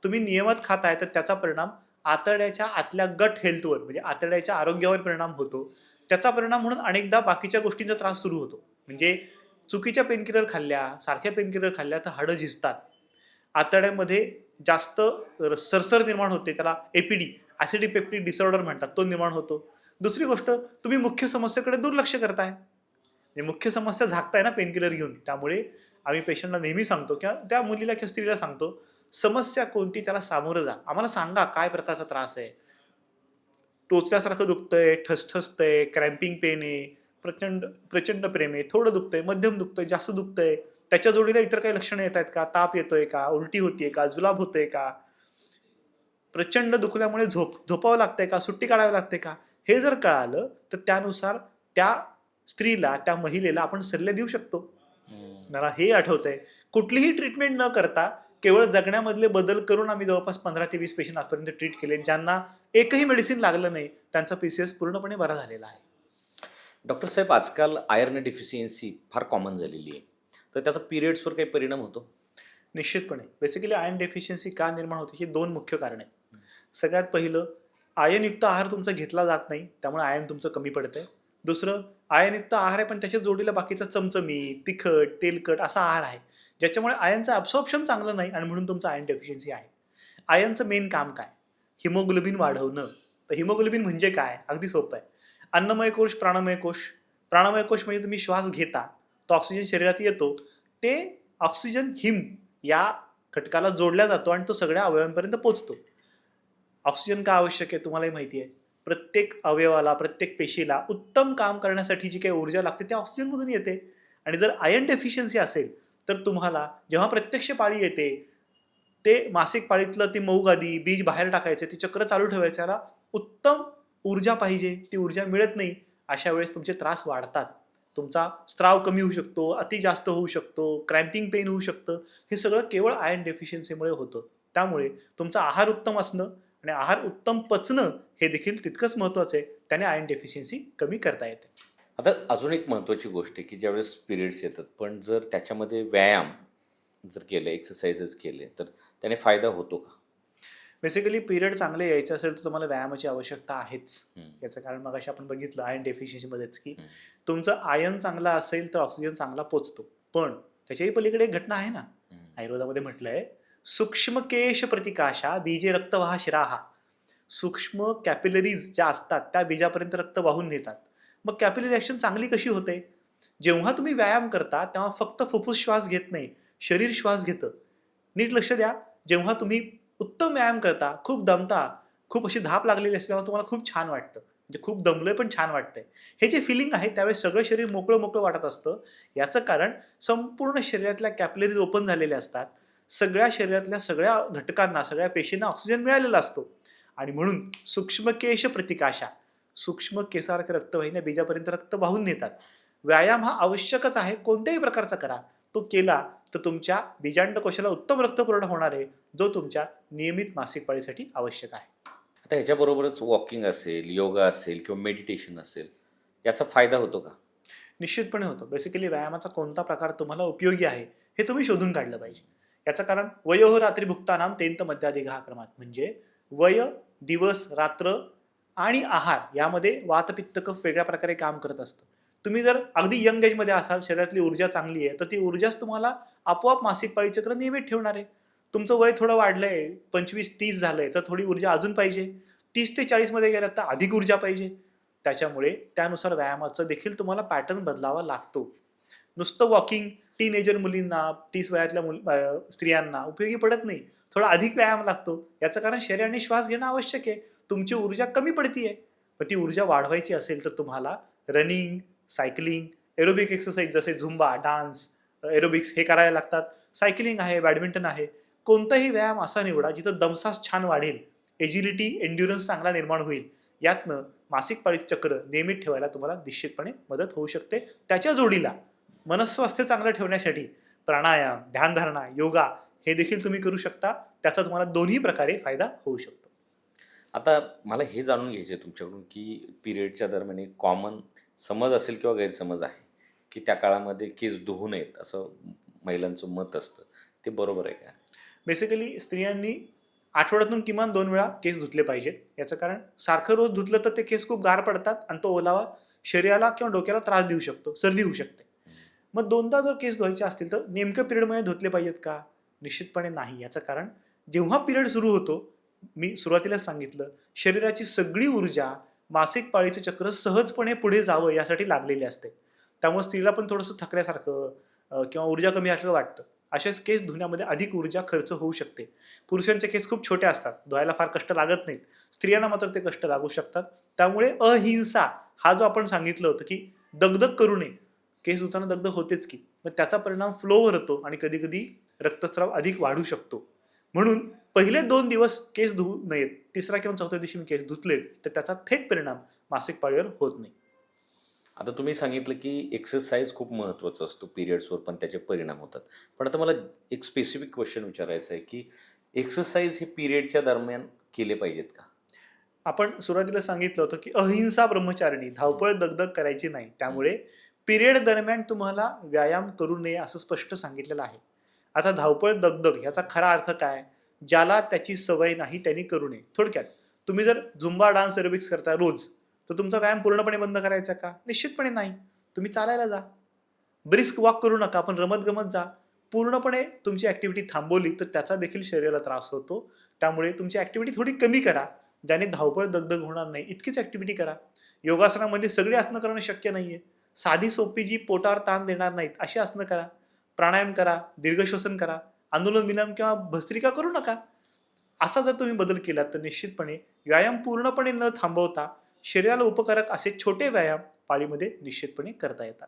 तुम्ही नियमित खाताय तर त्याचा परिणाम आतड्याच्या आतल्या गट हेल्थवर, म्हणजे आतड्याच्या आरोग्यावर परिणाम होतो. त्याचा परिणाम म्हणून अनेकदा बाकीच्या गोष्टींचा त्रास सुरू होतो. म्हणजे चुकीच्या पेनकिलर खाल्ल्या, सारख्या पेनकिलर खाल्ल्या तर हाडं झिजतात, आतड्यामध्ये जास्त सरसर निर्माण होते, त्याला APD ॲसिडिक पेप्टिक डिसऑर्डर म्हणतात, तो निर्माण होतो. दुसरी गोष्ट, तुम्ही मुख्य समस्येकडे दुर्लक्ष करताय, म्हणजे मुख्य समस्या झाकताय ना पेनकिलर घेऊन. त्यामुळे आम्ही पेशंटला नेहमी सांगतो किंवा त्या मुलीला किंवा स्त्रीला सांगतो, समस्या कोणती त्याला सामोरं जा, आम्हाला सांगा काय प्रकारचा त्रास आहे. टोचल्यासारखं दुखतंय, ठसठसतंय, क्रॅम्पिंग पेन आहे, प्रचंड प्रचंड प्रेम आहे, थोडं दुखतंय, मध्यम दुखतंय, जास्त दुखतंय, त्याच्या जोडीला इतर काही लक्षणं येत आहेत का, ताप येतोय का, उलटी होतीये का, जुलाब होतोय का, प्रचंड दुखल्यामुळे झोपावं लागतंय का, सुट्टी काढावी लागते का, हे जर कळालं तर त्यानुसार त्या स्त्रीला, त्या महिलेला आपण सल्ले देऊ शकतो. मला हे आठवतंय, कुठलीही ट्रीटमेंट न करता केवळ जगण्यामधले बदल करून आम्ही जवळपास 15 ते 20 पेशंट आजपर्यंत ट्रीट केले, ज्यांना एकही मेडिसिन लागलं नाही, त्यांचा PCOS पूर्णपणे बरा झालेला आहे. डॉक्टर साहेब, आजकाल आयर्न डेफिशियन्सी फार कॉमन झालेली आहे, तर त्याचा पिरियड्सवर काही परिणाम होतो? निश्चितपणे. बेसिकली आयर्न डेफिशियन्सी का निर्माण होते, ही 2 मुख्य कारणे आहेत. सगळ्यात पहिलं, आयर्नयुक्त आहार तुमचा घेतला जात नाही, त्यामुळे आयर्न तुमचं कमी पडतंय. दुसरं, आयर्नयुक्त आहार आहे पण त्याच्या जोडीला बाकीचा चमचमीत, तिखट, तेलकट असा आहार आहे, ज्याच्यामुळे आयर्नचं ॲब्सॉर्प्शन चांगलं नाही आणि म्हणून तुमचं आयर्न डेफिशियन्सी आहे. आयर्नचं मेन काम काय? हिमोग्लोबिन वाढवणं. तर हिमोग्लोबिन म्हणजे काय? अगदी सोपं आहे. अन्नमय कोश, प्राणमय कोश. प्राणमय कोश म्हणजे तुम्ही श्वास घेता, तो ऑक्सिजन शरीरात येतो, ते ऑक्सिजन हिम या घटकाला जोडला जातो आणि तो सगळ्या अवयवांपर्यंत पोहोचतो. ऑक्सिजन का आवश्यक आहे तुम्हालाही माहिती आहे. प्रत्येक अवयवाला, प्रत्येक पेशीला उत्तम काम करण्यासाठी जी काही ऊर्जा लागते ती ऑक्सिजनमधून येते. आणि जर आयर्न डेफिशियन्सी असेल तर तुम्हाला जेव्हा प्रत्यक्ष पाळी येते, ते मासिक पाळीतलं ती मऊ गादी, बीज बाहेर टाकायचे, ते चक्र चालू ठेवायचं, याला उत्तम ऊर्जा पाहिजे, ती ऊर्जा मिळत नाही. अशा वेळेस तुमचे त्रास वाढतात. तुमचा स्त्राव कमी होऊ शकतो, अति जास्त होऊ शकतो, क्रॅम्पिंग पेन होऊ शकतं. हे सगळं केवळ आयर्न डेफिशियन्सीमुळे होतं. त्यामुळे तुमचा आहार उत्तम असणं आणि आहार उत्तम पचणं हे देखील तितकंच महत्त्वाचं आहे. त्याने आयर्न डेफिशियन्सी कमी करता येते. आता अजून एक महत्त्वाची गोष्ट आहे की ज्यावेळेस पिरियड्स येतात, पण जर त्याच्यामध्ये व्यायाम जर केले, एक्सरसाइजेस केले, तर त्याने फायदा होतो का? बेसिकली पिरियड चांगले यायचे असेल तर तुम्हाला व्यायामाची आवश्यकता आहेच. याचं कारण मगाशी आपण बघितलं आयर्न डेफिशियन्सीमध्येच की तुमचं आयर्न चांगला असेल तर ऑक्सिजन चांगला पोचतो. पण त्याच्याही पलीकडे एक घटना आहे ना, आयुर्वेदामध्ये म्हटलंय, सूक्ष्म केश प्रतिकाशा बीजे रक्तवाह शिराहा. सूक्ष्म कॅपिलरीज ज्या असतात त्या बीजापर्यंत रक्त वाहून नेतात. मग कॅपिलरी ॲक्शन चांगली कशी होते? जेव्हा तुम्ही व्यायाम करता तेव्हा फक्त फुफ्फुस श्वास घेत नाही, शरीर श्वास घेतं. नीट लक्ष द्या. जेव्हा तुम्ही उत्तम व्यायाम करता, खूप दमता, खूप अशी धाप लागलेली असते, तेव्हा तुम्हाला खूप छान वाटतं. म्हणजे खूप दमलोय पण छान वाटतंय, हे जे फिलिंग आहे त्यावेळेस सगळं शरीर मोकळं मोकळं वाटत असतं. याचं कारण संपूर्ण शरीरातल्या कॅपिलरीज ओपन झालेल्या असतात. सगळ्या शरीरातल्या सगळ्या घटकांना, सगळ्या पेशींना ऑक्सिजन मिळालेला असतो. आणि म्हणून सूक्ष्म केश प्रतिकाशा, सूक्ष्म केसासारख्या रक्तवाहिन्या बीजापर्यंत रक्त वाहून नेतात. व्यायाम हा आवश्यकच आहे, कोणत्याही प्रकारचा करा. तो केला तर तुमच्या बीजांडकोशाला उत्तम रक्तपुरवठा होणार आहे, जो तुमच्या नियमित मासिक पाळीसाठी आवश्यक आहे. आता ह्याच्याबरोबरच वॉकिंग असेल, योगा असेल किंवा मेडिटेशन असेल, याचा फायदा होतो का? निश्चितपणे होतो. बेसिकली व्यायामाचा कोणता प्रकार तुम्हाला उपयोगी आहे हे तुम्ही शोधून काढलं पाहिजे. याचं कारण वयोः रात्री भुक्तानाम तेंत मध्यादेघा क्रमात, म्हणजे वय, दिवस, रात्र आणि आहार यामध्ये वात, पित्त, कफ वेगळ्या प्रकारे काम करत असतं. तुम्ही जर अगदी यंग एजमध्ये असाल, शरीरातली ऊर्जा चांगली आहे, तर ती ऊर्जाच तुम्हाला आपोआप मासिक पाळी चक्र नियमित ठेवणार आहे. तुमचं वय थोडं वाढलंय, 25-30 झालंय, तर थोडी ऊर्जा अजून पाहिजे. 30 ते 40 मध्ये गेलात तर अधिक ऊर्जा पाहिजे. त्याच्यामुळे त्यानुसार व्यायामाचं देखील तुम्हाला पॅटर्न बदलावा लागतो. नुसतं वॉकिंग टीनेजर मुलींना, 30 वयातल्या स्त्रियांना उपयोगी पडत नाही. थोडा अधिक व्यायाम लागतो. याचं कारण शरीराने श्वास घेणं आवश्यक आहे. तुमची ऊर्जा कमी पडतीये. मग ती ऊर्जा वाढवायची असेल तर तुम्हाला रनिंग, सायकलिंग, एरोबिक एक्सरसाइज जसे झुंबा, डान्स, एरोबिक्स हे करायला लागतात. सायकलिंग आहे, बॅडमिंटन आहे. कोणताही व्यायाम असा निवडा जिथं दमसास छान वाढेल, एजिलिटी, एन्ड्युरन्स चांगला निर्माण होईल. यातनं मासिक पाळी चक्र नियमित ठेवायला तुम्हाला निश्चितपणे मदत होऊ शकते. त्याच्या जोडीला मनस्वास्थ्य चांगलं ठेवण्यासाठी प्राणायाम, ध्यानधारणा, योगा हे देखील तुम्ही करू शकता. त्याचा तुम्हाला दोन्ही प्रकारे फायदा होऊ शकतो. आता मला हे जाणून घ्यायचं आहे तुमच्याकडून की पिरियडच्या दरम्यान एक कॉमन समज असेल किंवा गैरसमज आहे की त्या काळामध्ये केस धुवू नयेत असं महिलांचं मत असतं, ते बरोबर आहे का? बेसिकली स्त्रियांनी आठवड्यातून किमान 2 वेळा केस धुतले पाहिजेत. याचं कारण सारखं रोज धुतलं तर ते केस खूप गार पडतात आणि तो ओलावा शरीराला किंवा डोक्याला त्रास देऊ शकतो, सर्दी होऊ शकते. मग 2दा जर केस धुवायचे असतील तर नेमकं पिरियडमध्ये धुतले पाहिजेत का? निश्चितपणे नाही. याचं कारण जेव्हा पिरियड सुरू होतो, मी सुरुवातीलाच सांगितलं, शरीराची सगळी ऊर्जा मासिक पाळीचं चक्र सहजपणे पुढे जावं यासाठी लागलेली असते. त्यामुळे स्त्रीला पण थोडंसं थकल्यासारखं किंवा ऊर्जा कमी असल्याचं वाटतं. अशाच केस धुण्यामध्ये अधिक ऊर्जा खर्च होऊ शकते. पुरुषांचे केस खूप छोटे असतात, धुवायला फार कष्ट लागत नाहीत. स्त्रियांना मात्र ते कष्ट लागू शकतात. त्यामुळे अहिंसा हा जो आपण सांगितलं होतं की दगदग करू नये, केस धुताना दगदग होतेच की, मग त्याचा परिणाम फ्लोवर होतो आणि कधी कधी रक्तस्राव अधिक वाढू शकतो. म्हणून पहिले 2 दिवस केस धुवू नयेत, तिसरा किंवा चौथ्या दिवशी मी केस धुतले तर त्याचा थेट परिणाम मासिक पाळीवर होत नाही. आता तुम्ही सांगितलं की एक्सरसाइज खूप महत्त्वाचा असतो पिरियड्सवर, पण त्याचे परिणाम होतात. पण आता मला एक स्पेसिफिक क्वेश्चन विचारायचं आहे की एक्सरसाइज हे पिरियडच्या दरम्यान केले पाहिजेत का? आपण सुरुवातीला सांगितलं होतं की अहिंसा ब्रह्मचारिणी, धावपळ दगदग करायची नाही. त्यामुळे पिरियड दरम्यान तुम्हाला व्यायाम करू नये असं स्पष्ट सांगितलेलं आहे. आता धावपळ दगदग ह्याचा खरा अर्थ काय? ज्याला त्याची सवय नाही त्यांनी करू नये. थोडक्यात तुम्ही जर झुंबा डान्स एरोबिक्स करता रोज, तर तुमचा व्यायाम पूर्णपणे बंद करायचा का? निश्चितपणे नाही. तुम्ही चालायला जा, ब्रिस्क वॉक करू नका, पण रमत गमत जा. पूर्णपणे तुमची ऍक्टिव्हिटी थांबवली तर त्याचा देखील शरीराला त्रास होतो. त्यामुळे तुमची ऍक्टिव्हिटी थोडी कमी करा, ज्याने धावपळ दगदग होणार नाही इतकीच ऍक्टिव्हिटी करा. योगासनामध्ये सगळी आसनं करणं शक्य नाहीये. साधी सोपी जी पोटावर ताण देणार नाहीत अशी आसनं करा. प्राणायाम करा, दीर्घ श्वसन करा, अनुलोम विलोम किंवा भस्त्रिका करू नका. असा जर तुम्ही बदल केला तर निश्चितपणे व्यायाम पूर्णपणे न थांबवता शरीराला उपकारक असे छोटे व्यायाम पाळीमध्ये निश्चितपणे करता येतात.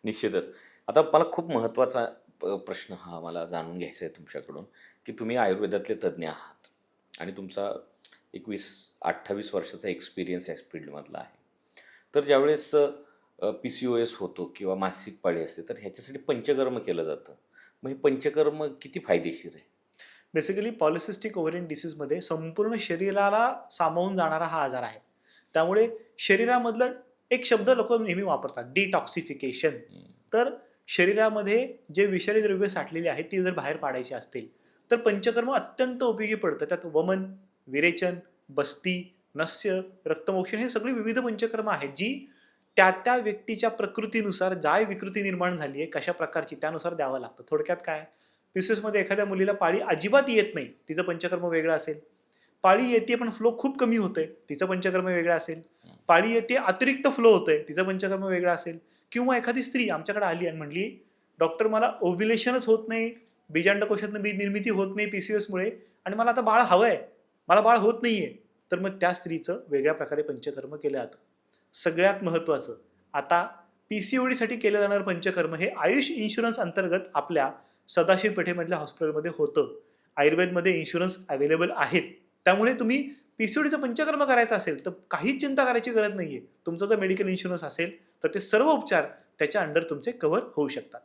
निश्चितच. आता मला खूप महत्त्वाचा प्रश्न हा मला जाणून घ्यायचा आहे तुमच्याकडून, की तुम्ही आयुर्वेदातले तज्ज्ञ आहात आणि तुमचा 28 वर्षाचा एक्सपिरियन्स या फील्डमधला आहे. तर ज्यावेळेस PCOS होतो किंवा मासिक पाळी असते, तर ह्याच्यासाठी पंचकर्म केलं जातं. मग हे पंचकर्म किती फायदेशीर आहे? बेसिकली पॉलिसिस्टिक ओव्हरियन डिसीजमध्ये संपूर्ण शरीराला सामावून जाणारा हा आजार आहे. त्यामुळे शरीरामधलं एक शब्द लोक नेहमी वापरतात, डिटॉक्सिफिकेशन. तर शरीरामध्ये जे विषारी द्रव्य साठलेली आहेत ती जर बाहेर पाडायची असतील तर पंचकर्म अत्यंत उपयोगी पडतं. त्यात वमन, विरेचन, बस्ती, नस्य, रक्तमोक्षण हे सगळी विविध पंचकर्म आहेत जी त्या त्या व्यक्तीच्या प्रकृतीनुसार काय विकृती निर्माण झाली आहे, कशा प्रकारची, त्यानुसार द्यावं लागतं. थोडक्यात काय, मध्ये एखाद्या मुलीला पाळी अजिबात येत नाही, तिचं पंचकर्म वेगळं असेल. पाळी येते पण फ्लो खूप कमी होतोय, तिचं पंचकर्म वेगळं असेल. पाळी येते अतिरिक्त फ्लो होतोय, तिचं पंचकर्म वेगळं असेल. किंवा एखादी स्त्री आमच्याकडे आली आणि म्हणली, डॉक्टर मला ओव्ह्युलेशनच होत नाही, बीजांडकोशातनं बीज निर्मिती होत नाही PCOS मुळे आणि मला आता बाळ हवंय, मला बाळ होत नाहीये. तर मग त्या स्त्रीचं वेगळ्या प्रकारे पंचकर्म केलं जातं. सगळ्यात महत्त्वाचं, आता PCOD साठी केलं जाणारं पंचकर्म हे आयुष इन्शुरन्स अंतर्गत आपल्या सदाशिव पेठेमधल्या हॉस्पिटलमध्ये होतं. आयुर्वेदमध्ये इन्शुरन्स अवेलेबल आहेत. त्यामुळे तुम्ही PCODचं पंचकर्म करायचं असेल तर काहीच चिंता करायची गरज नाहीये. तुमचं जर मेडिकल इन्शुरन्स असेल तर ते सर्व उपचार त्याच्या अंडर तुमचे कव्हर होऊ शकतात.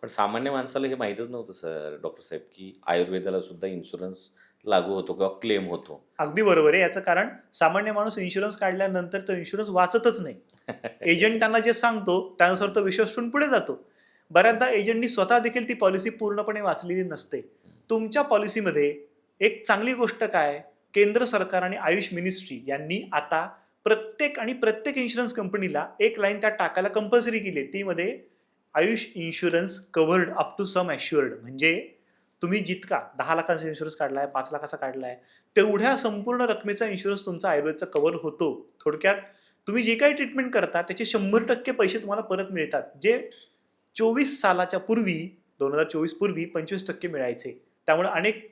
पण सामान्य माणसाला हे माहीतच नव्हतं सर, डॉक्टर साहेब, की आयुर्वेदाला सुद्धा इन्शुरन्स लागू होतो किंवा क्लेम होतो. अगदी बरोबर आहे. याचं कारण सामान्य माणूस इन्शुरन्स काढल्यानंतर तो इन्शुरन्स वाचतच नाही. एजंटांना जे सांगतो त्यानुसार तो विश्वास ठेवून पुढे जातो. बऱ्याचदा एजंटनी स्वतः देखील ती पॉलिसी पूर्णपणे वाचलेली नसते. तुमच्या पॉलिसीमध्ये एक चांगली गोष्ट काय, केंद्र सरकार आणि आयुष मिनिस्ट्री यांनी आता प्रत्येक इन्शुरन्स कंपनीला एक लाईन त्यात टाकायला कंपल्सरी केली. ती मध्ये Ayush insurance covered up to sum assured. म्हणजे तुम्ही जितका 10 लाखांचा इन्शुरन्स काढलाय, 5 लाखाचा काढलाय, तेवढ्या संपूर्ण रकमेचा इन्शुरन्स तुमचा आयुर्वेदचा कव्हर होतो. थोडक्यात तुम्ही जे काही ट्रीटमेंट करता त्याचे 100% पैसे तुम्हाला परत मिळतात, जे 24 सालाच्या पूर्वी 2024 पूर्वी 25% मिळायचे. त्यामुळे अनेक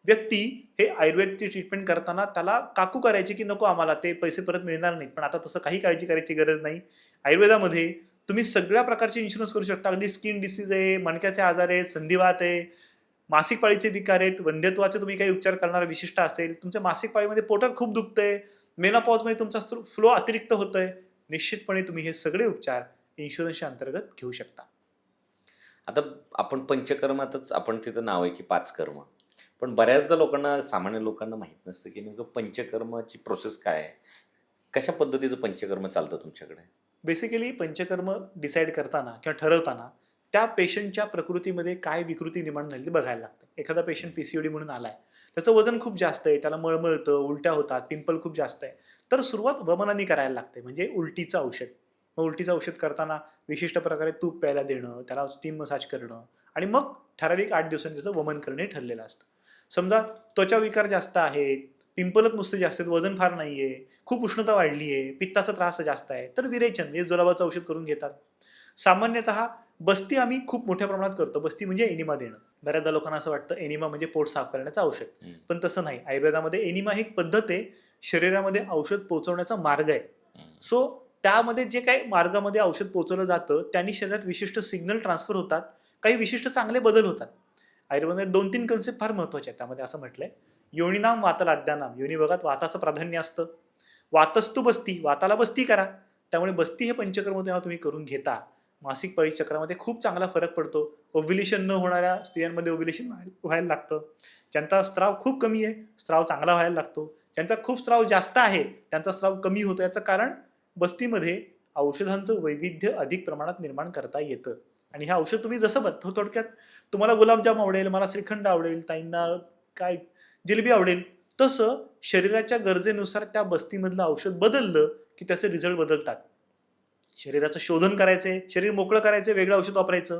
व्यक्ती हे आयुर्वेदची ट्रीटमेंट करताना त्याला काकू करायचे की नको आम्हाला ते पैसे परत मिळणार नाहीत. पण आता तसं काही काळजी करायची गरज नाही. आयुर्वेदामध्ये तुम्ही सगळ्या प्रकारचे इन्शुरन्स करू शकता. अगदी स्किन डिसीज आहे, मणक्याचे आजार आहेत, संधिवात आहे, मासिक पाळीचे विकार आहेत, वंध्यत्वाचे तुम्ही काही उपचार करणारा विशिष्ट असेल, तुमच्या मासिक पाळीमध्ये पोटात खूप दुखतंय, मेनोपॉजमध्ये तुमचा फ्लो अतिरिक्त होतोय, निश्चितपणे तुम्ही हे सगळे उपचार इन्शुरन्सच्या अंतर्गत घेऊ शकता. आता आपण पंचकर्मातच आपण तिथं नाव आहे की 5 कर्म, पण बऱ्याचदा लोकांना, सामान्य लोकांना माहीत नसतं की नेमकं पंचकर्माची प्रोसेस काय आहे, कशा पद्धतीचं पंचकर्म चालतं तुमच्याकडे. बेसिकली पंचकर्म डिसाईड करताना किंवा ठरवताना त्या पेशंटच्या प्रकृतीमध्ये काय विकृती निर्माण झाली बघायला लागतं. एखादा पेशंट PCOD म्हणून आलाय, त्याचं वजन खूप जास्त आहे, त्याला मळमळतं, उलट्या होतात, पिंपल खूप जास्त आहे, तर सुरुवात वमनाने करायला लागते, म्हणजे उलटीचं औषध. मग उलटीचं औषध करताना विशिष्ट प्रकारे तूप प्यायला देणं, त्याला स्टीम मसाज करणं आणि मग ठराविक 8 दिवसांनी त्याचं वमन करणे ठरलेलं असतं. समजा त्वचा विकार जास्त आहेत, पिंपलच नुसते जास्त आहेत, वजन फार नाहीये, खूप उष्णता वाढली आहे, पित्ताचा त्रास जास्त आहे, तर विरेचन म्हणजे जुलाबाचं औषध करून घेतात. सामान्यतः बस्ती आम्ही खूप मोठ्या प्रमाणात करतो. बस्ती म्हणजे एनिमा देणं. बऱ्याचदा लोकांना असं वाटतं एनिमा म्हणजे पोट साफ करण्याचं औषध, पण तसं नाही. आयुर्वेदामध्ये एनिमा ही एक पद्धत आहे, शरीरामध्ये औषध पोहोचवण्याचा मार्ग आहे. सो त्यामध्ये जे काही मार्गामध्ये औषध पोहोचवलं जातं त्यांनी शरीरात विशिष्ट सिग्नल ट्रान्सफर होतात, काही विशिष्ट चांगले बदल होतात. आयुर्वेदात 2-3 कन्सेप्ट फार महत्वाचे आहेत. त्यामध्ये असं म्हटलंय, योनिनाम वातलाद्यानाम. योनी भागात वाताचं प्राधान्य असतं. वातस्तु बस्ती, वाताला बस्ती करा. त्यामुळे बस्ती हे पंचकर्म जेव्हा तुम्ही करून घेता, मासिक पाळी चक्रामध्ये खूप चांगला फरक पडतो. ओव्ह्युलेशन न होणाऱ्या स्त्रियांमध्ये ओव्ह्युलेशन व्हायला लागतं. ज्यांचा स्त्राव खूप कमी आहे, स्त्राव चांगला व्हायला लागतो. ज्यांचा खूप स्त्राव जास्त आहे, त्यांचा स्त्राव कमी होतो. याचं कारण बस्तीमध्ये औषधांचं वैविध्य अधिक प्रमाणात निर्माण करता येतं. आणि हे औषध तुम्ही जसं थोडक्यात तुम्हाला गुलाबजाम आवडेल, मला श्रीखंड आवडेल, ताईंना काय जिलेबी आवडेल, तसं शरीराच्या गरजेनुसार त्या बस्तीमधलं औषध बदललं की त्याचे रिझल्ट बदलतात. शरीराचं शोधन करायचंय, शरीर मोकळं करायचंय, वेगळं औषध वापरायचं.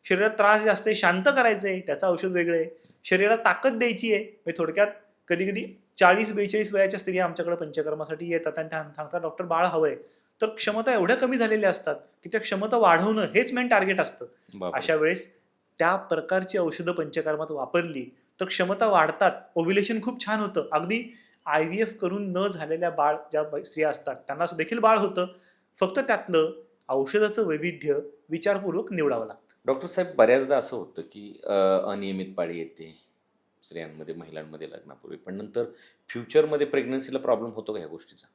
शरीरात त्रास जास्त आहे, शांत करायचंय, त्याचं औषध वेगळं आहे. शरीराला ताकद द्यायची आहे, म्हणजे थोडक्यात कधी कधी 40-42 वयाच्या स्त्रिया आमच्याकडे पंचकर्मासाठी येतात आणि त्या सांगतात डॉक्टर बाळ हवंय. तर क्षमता एवढ्या कमी झालेल्या असतात की त्या क्षमता वाढवणं हेच मेन टार्गेट असतं. अशा वेळेस त्या प्रकारची औषधं पंचकर्मात वापरली तर क्षमता वाढतात, ओव्ह्युलेशन खूप छान होतं. अगदी IVF करून न झालेल्या बाळ ज्या स्त्रिया असतात त्यांना देखील बाळ होतं. फक्त त्यातलं औषधाचं वैविध्य विचारपूर्वक निवडावं लागतं. डॉक्टर साहेब, बऱ्याचदा असं होतं की अनियमित पाळी येते स्त्रियांमध्ये, महिलांमध्ये लग्नापूर्वी, पण नंतर फ्युचरमध्ये प्रेग्नन्सीला प्रॉब्लेम होतो का ह्या गोष्टीचा?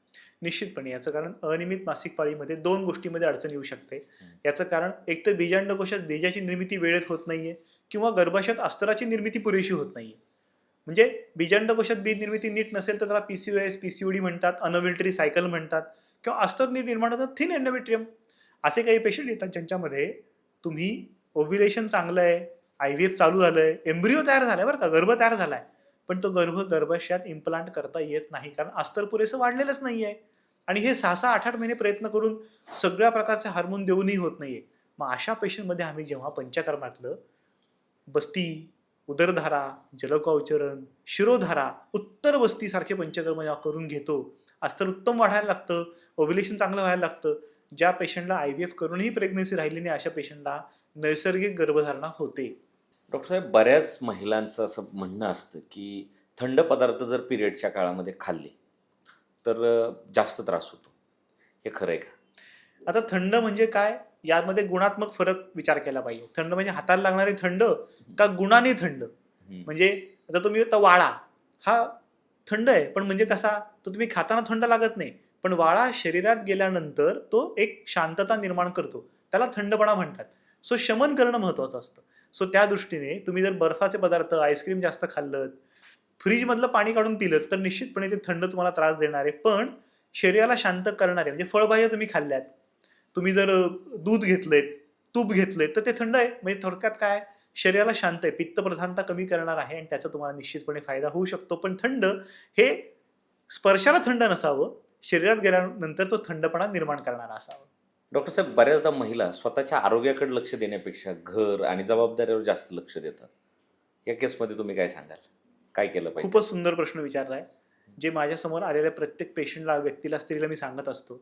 निश्चितपणे याचं कारण अनियमित मासिक पाळीमध्ये 2 गोष्टीमध्ये अडचण येऊ शकते. याचं कारण एक तर बीजांडकोशात बीजाची निर्मिती वेळेत होत नाहीये किंवा गर्भाशयात अस्तराची निर्मिती पुरेशी होत नाहीये. म्हणजे बीजांडकोशात बीज निर्मिती नीट नसेल तर त्याला PCOS, PCOD म्हणतात, अनओव्युलेटरी सायकल म्हणतात, किंवा अस्तर निर्माण होतात थिन एंडोमेट्रियम. असे काही पेशंट येतात ज्यांच्यामध्ये तुम्ही ओव्ह्युलेशन चांगलं आहे, IVF चालू झालंय, एम्ब्रिओ तयार झालाय बरं का, गर्भ तयार झालाय, पण तो गर्भाशयात इम्प्लांट करता येत नाही कारण अस्तर पुरेसं वाढलेलंच नाहीये. आणि हे 6-6, 8-8 महिने प्रयत्न करून सगळ्या प्रकारचे हार्मोन देऊनही होत नाहीये. मग अशा पेशंटमध्ये आम्ही जेव्हा पंचकर्मातलं बस्ती, उदरधारा, जलकौचरण, शिरोधारा, उत्तर बस्ती सारखे पंचकर्म जेव्हा करून घेतो, अस्तर उत्तम वाढायला लागतं, ओव्ह्युलेशन चांगलं व्हायला लागतं. ज्या पेशंटला IVF करूनही प्रेग्नन्सी राहिली नाही अशा पेशंटला नैसर्गिक गर्भधारणा होते. डॉक्टर साहेब, बऱ्याच महिलांचं असं म्हणणं असतं की थंड पदार्थ जर पिरियडच्या काळामध्ये खाल्ले तर जास्त त्रास होतो. हे खरं आहे का? आता थंड म्हणजे काय, यामध्ये गुणात्मक फरक विचार केला पाहिजे. थंड म्हणजे हाताला लागणारी थंड का गुणाने थंड. म्हणजे आता तुम्ही वाळा हा थंड आहे, पण म्हणजे कसा, तो तुम्ही खाताना थंड लागत नाही, पण वाळा शरीरात गेल्यानंतर तो एक शांतता निर्माण करतो, त्याला थंडपणा म्हणतात. सो शमन करणं महत्वाचं असतं. सो त्या दृष्टीने तुम्ही जर बर्फाचे पदार्थ, आईस्क्रीम जास्त खाल्लं, फ्रीजमधलं पाणी काढून पिलं तर निश्चितपणे ते थंड तुम्हाला त्रास देणार आहे. पण शरीराला शांत करणारे म्हणजे फळभाज्या तुम्ही खाल्ल्यात, तुम्ही जर दूध घेतलंय, तूप घेतलंय, तर ते थंड आहे. म्हणजे थोडक्यात काय, शरीराला शांत आहे, पित्त प्रधानता कमी करणार आहे आणि त्याचा तुम्हाला निश्चितपणे फायदा होऊ शकतो. पण थंड हे स्पर्शाला थंड नसावं, शरीरात गेल्यानंतर तो थंडपणा निर्माण करणारा असावा. डॉक्टर साहेब, बऱ्याचदा महिला स्वतःच्या आरोग्याकडे लक्ष देण्यापेक्षा घर आणि जबाबदारीवर जास्त लक्ष देतात. या केसमध्ये तुम्ही काय सांगाल? काय केलं पाहिजे? खूपच सुंदर प्रश्न विचारलाय. जे माझ्यासमोर आलेल्या प्रत्येक पेशंटला, व्यक्तीला, स्त्रीला मी सांगत असतो,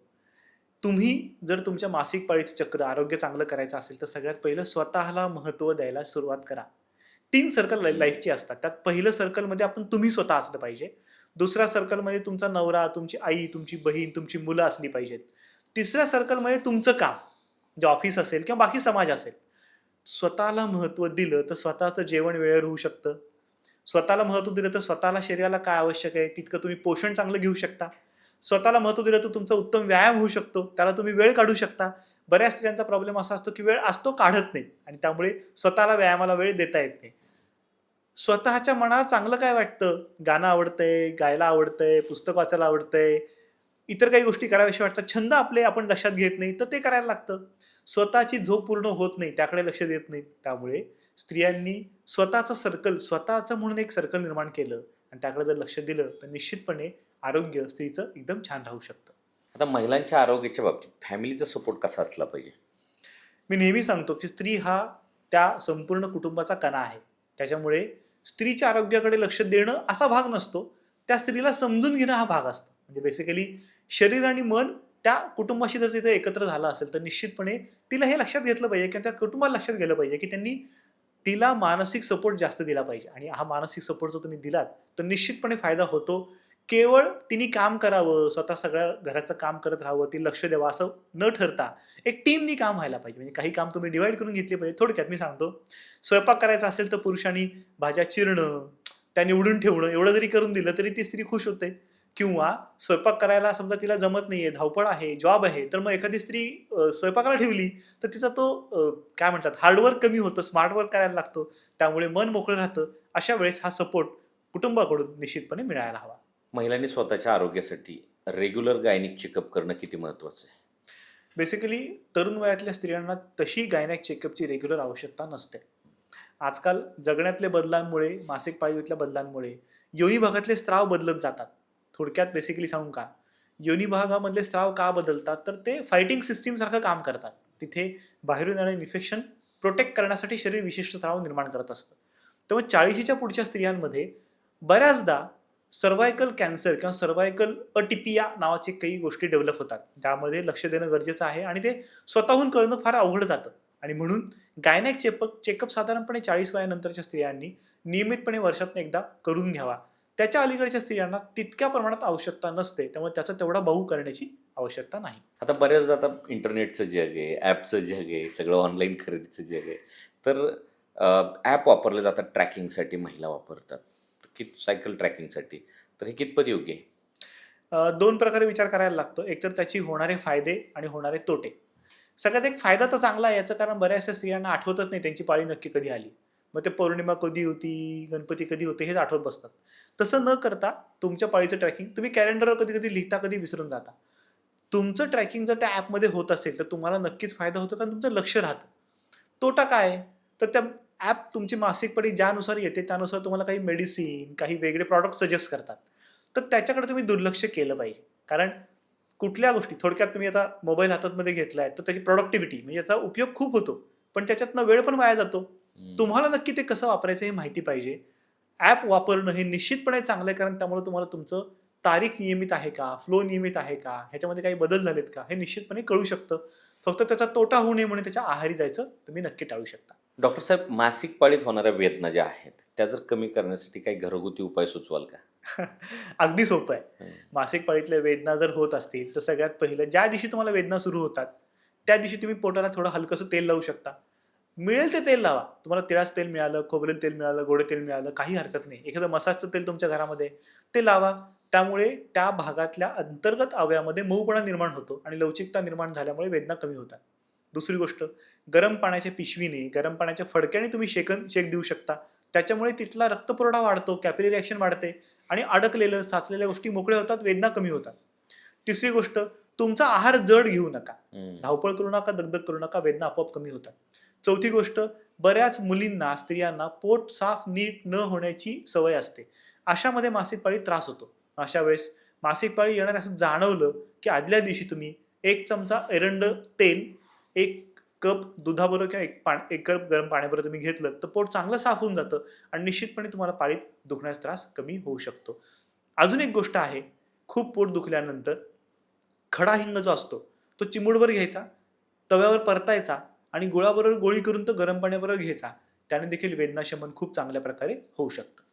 तुम्ही जर तुमच्या मासिक पाळीचं चक्र आरोग्य चांगलं करायचं असेल तर सगळ्यात पहिलं स्वतःला महत्त्व द्यायला सुरुवात करा. 3 सर्कल लाईफची असतात. त्यात पहिलं सर्कलमध्ये आपण तुम्ही स्वतः असलं पाहिजे. दुसऱ्या सर्कलमध्ये तुमचा नवरा, तुमची आई, तुमची बहीण, तुमची मुलं असली पाहिजेत. तिसऱ्या सर्कलमध्ये तुमचं काम, जे ऑफिस असेल किंवा बाकी समाज असेल. स्वतःला महत्त्व दिलं तर स्वतःचं जेवण वेळेवर होऊ शकतं. स्वतःला महत्त्व दिलं तर स्वतःला शरीराला काय आवश्यक आहे तितकं तुम्ही पोषण चांगलं घेऊ शकता. स्वतःला महत्त्व दिलं तर तुमचा उत्तम व्यायाम होऊ शकतो, त्याला तुम्ही वेळ काढू शकता. बऱ्याच स्त्रियांचा प्रॉब्लेम असा असतो की वेळ असतो काढत नाही आणि त्यामुळे स्वतःला व्यायामाला वेळ देता येत नाही. स्वतःच्या मनाला चांगलं काय वाटतं, गाणं आवडतंय, गायला आवडतंय, पुस्तक वाचायला आवडतंय, इतर काही गोष्टी कराव्याशी वाटतात, छंद आपले आपण लक्षात घेत नाही तर ते करायला लागतं. स्वतःची झोप पूर्ण होत नाही, त्याकडे लक्ष देत नाही. त्यामुळे स्त्रियांनी स्वतःचं सर्कल, स्वतःचं म्हणून एक सर्कल निर्माण केलं आणि त्याकडे जर लक्ष दिलं तर निश्चितपणे आरोग्य स्त्रीचं एकदम छान राहू शकतं. आता महिलांच्या आरोग्याच्या बाबतीत फॅमिलीचा सपोर्ट कसा असला पाहिजे? मी नेहमी सांगतो की स्त्री हा त्या संपूर्ण कुटुंबाचा कणा आहे. त्याच्यामुळे स्त्रीच्या आरोग्याकडे लक्ष देणं असा भाग नसतो, त्या स्त्रीला समजून घेणं हा भाग असतो. म्हणजे बेसिकली शरीर आणि मन त्या कुटुंबाशी जर तिथे एकत्र झालं असेल तर निश्चितपणे तिला हे लक्षात घेतलं पाहिजे की त्या कुटुंबाला लक्षात गेलं पाहिजे की त्यांनी तिला मानसिक सपोर्ट जास्त दिला पाहिजे. आणि हा मानसिक सपोर्ट जर तुम्ही दिलात तर निश्चितपणे फायदा होतो. केवळ तिने काम करावं, स्वतः सगळ्या घराचं काम करत राहावं, ती लक्ष द्यावं असं न ठरता एक टीमनी काम व्हायला पाहिजे. म्हणजे काही काम तुम्ही डिवाइड करून घेतले पाहिजे. थोडक्यात मी सांगतो, स्वयंपाक करायचा असेल तर पुरुषांनी भाज्या चिरणं, त्या निवडून ठेवणं एवढं जरी करून दिलं तरी ती स्त्री खुश होते. किंवा स्वयंपाक करायला समजा तिला जमत नाहीये, धावपळ आहे, जॉब आहे, तर मग एखादी स्त्री स्वयंपाकाला ठेवली तर तिचा तो काय म्हणतात हार्डवर्क कमी होतं, स्मार्ट वर्क करायला लागतो. त्यामुळे मन मोकळं राहतं. अशा वेळेस हा सपोर्ट कुटुंबाकडून निश्चितपणे मिळायला हवा. महिलांनी स्वतःच्या आरोग्यासाठी रेग्युलर गायनिक चेकअप करणं किती महत्त्वाचं आहे? बेसिकली तरुण वयातल्या स्त्रियांना तशी गायनॅक चेकअपची रेग्युलर आवश्यकता नसते. आजकाल जगण्यातल्या बदलांमुळे, मासिक पाळीतल्या बदलांमुळे योनी भागातले स्त्राव बदलत जातात. थोडक्यात बेसिकली सांगू का, योनी भागामधले स्त्राव का बदलतात, तर ते फायटिंग सिस्टीम सारखं काम करतात. तिथे बाहेरून येणारे इन्फेक्शन प्रोटेक्ट करण्यासाठी शरीर विशिष्ट स्त्राव निर्माण करत असतं. त्यामुळे 40च्या पुढच्या स्त्रियांमध्ये बऱ्याचदा सर्व्हायकल कॅन्सर किंवा सर्व्हायकल अटिपिया नावाचे काही गोष्टी डेव्हलप होतात. त्यामध्ये लक्ष देणं गरजेचं आहे आणि ते स्वतःहून कळणं फार अवघड जातं. आणि म्हणून गायनॅक चेकअप साधारणपणे 40 वयानंतरच्या स्त्रियांनी नियमितपणे वर्षातून एकदा करून घ्यावा. त्याच्या अलीकडच्या स्त्रियांना तितक्या प्रमाणात आवश्यकता नसते, त्यामुळे त्याचा तेवढा बहु करण्याची आवश्यकता नाही. आता बऱ्याचदा आता इंटरनेटचं जग आहे, ॲपचं जग आहे, सगळं ऑनलाईन खरेदीचं जग आहे. तर ॲप वापरले जातात ट्रॅकिंगसाठी, महिला वापरतात सायकल ट्रॅकिंगसाठी. तर हे कितपत योग्य आहे? दोन प्रकारे विचार करायला लागतो. एकतर त्याची होणारे फायदे आणि होणारे तोटे. सगळ्यात एक फायदा तर चांगला आहे, याचं कारण बऱ्याचशा स्त्रियांना आठवतच नाही त्यांची पाळी नक्की कधी आली. मग ते पौर्णिमा कधी होती, गणपती कधी होते हेच आठवत बसतात. तसं न करता तुमच्या पाळीचं ट्रॅकिंग तुम्ही कॅलेंडरवर कधी कधी लिहिता, कधी विसरून जाता. तुमचं ट्रॅकिंग जर त्या ॲपमध्ये होत असेल तर तुम्हाला नक्कीच फायदा होतो, कारण तुमचं लक्ष राहतं. तोटा काय आहे? तर त्या ॲप तुमची मासिक पाळी ज्यानुसार येते त्यानुसार तुम्हाला काही मेडिसिन, काही वेगळे प्रॉडक्ट सजेस्ट करतात. तर त्याच्याकडे तुम्ही दुर्लक्ष केलं पाहिजे. कारण कुठल्या गोष्टी थोडक्यात तुम्ही आता मोबाईल हातामध्ये घेतलाय तर त्याची प्रोडक्टिव्हिटी म्हणजे याचा उपयोग खूप होतो, पण त्याच्यातनं वेळ पण वाया जातो. तुम्हाला नक्की ते कसं वापरायचं हे माहिती पाहिजे. ॲप वापरणं हे निश्चितपणे चांगलं आहे, कारण त्यामुळे तुम्हाला तुमचं तारीख नियमित आहे का, फ्लो नियमित आहे का, ह्याच्यामध्ये काही बदल झालेत का, हे निश्चितपणे कळू शकतं. फक्त त्याचा तोटा होऊ नये म्हणून त्याच्या आहारी जायचं तुम्ही नक्की टाळू शकता. डॉक्टर साहेब, मासिक पाळीत होणाऱ्या वेदना ज्या आहेत त्या जर कमी करण्यासाठी काही घरगुती उपाय सुचवाल का? अगदी सोपं आहे. मासिक पाळीतल्या वेदना जर होत असतील तर सगळ्यात पहिलं, ज्या दिवशी तुम्हाला वेदना सुरू होतात त्या दिवशी तुम्ही पोटाला थोडं हलकंसं तेल लावू शकता. मिळेल ते तेल लावा. तुम्हाला तिळाचं तेल मिळालं, खोबरेल तेल मिळालं, गोडे तेल मिळालं, काही हरकत नाही. एखादं मसाजचं तेल तुमच्या घरामध्ये ते लावा. त्यामुळे त्या भागातल्या अंतर्गत अवयवामध्ये मऊपणा निर्माण होतो आणि लवचिकता निर्माण झाल्यामुळे वेदना कमी होतात. दुसरी गोष्ट, गरम पाण्याच्या पिशवीने, गरम पाण्याच्या फडक्याने तुम्ही शेक देऊ शकता. त्याच्यामुळे तिथला रक्तपुरवठा वाढतो, कॅपिलरी ॲक्शन वाढते आणि अडकलेलं साचलेल्या गोष्टी मोकळ्या होतात, वेदना कमी होतात. तिसरी गोष्ट, तुमचा आहार जड घेऊ नका, धावपळ करू नका, दगदग करू नका, वेदना आपोआप कमी होतात. चौथी गोष्ट, बऱ्याच मुलींना, स्त्रियांना पोट साफ नीट न होण्याची सवय असते. अशामध्ये मासिक पाळी त्रास होतो. अशा वेळेस मासिक पाळी येणार असं जाणवलं की आदल्या दिवशी तुम्ही 1 चमचा एरंड तेल 1 कप दुधाबरोबर किंवा 1 कप गरम पाण्याबरोबर तुम्ही घेतलं तर पोट चांगलं साफ होऊन जातं आणि निश्चितपणे तुम्हाला पाळीत दुखण्याचा त्रास कमी होऊ शकतो. अजून एक गोष्ट आहे, खूप पोट दुखल्यानंतर खडा हिंग जो असतो तो चिमूटभर घ्यायचा, तव्यावर परतायचा आणि गुळाबरोबर गोळी करून तो गरम पाण्याबरोबर घ्यायचा. त्याने देखील वेदनाशमन खूप चांगल्या प्रकारे होऊ शकतं.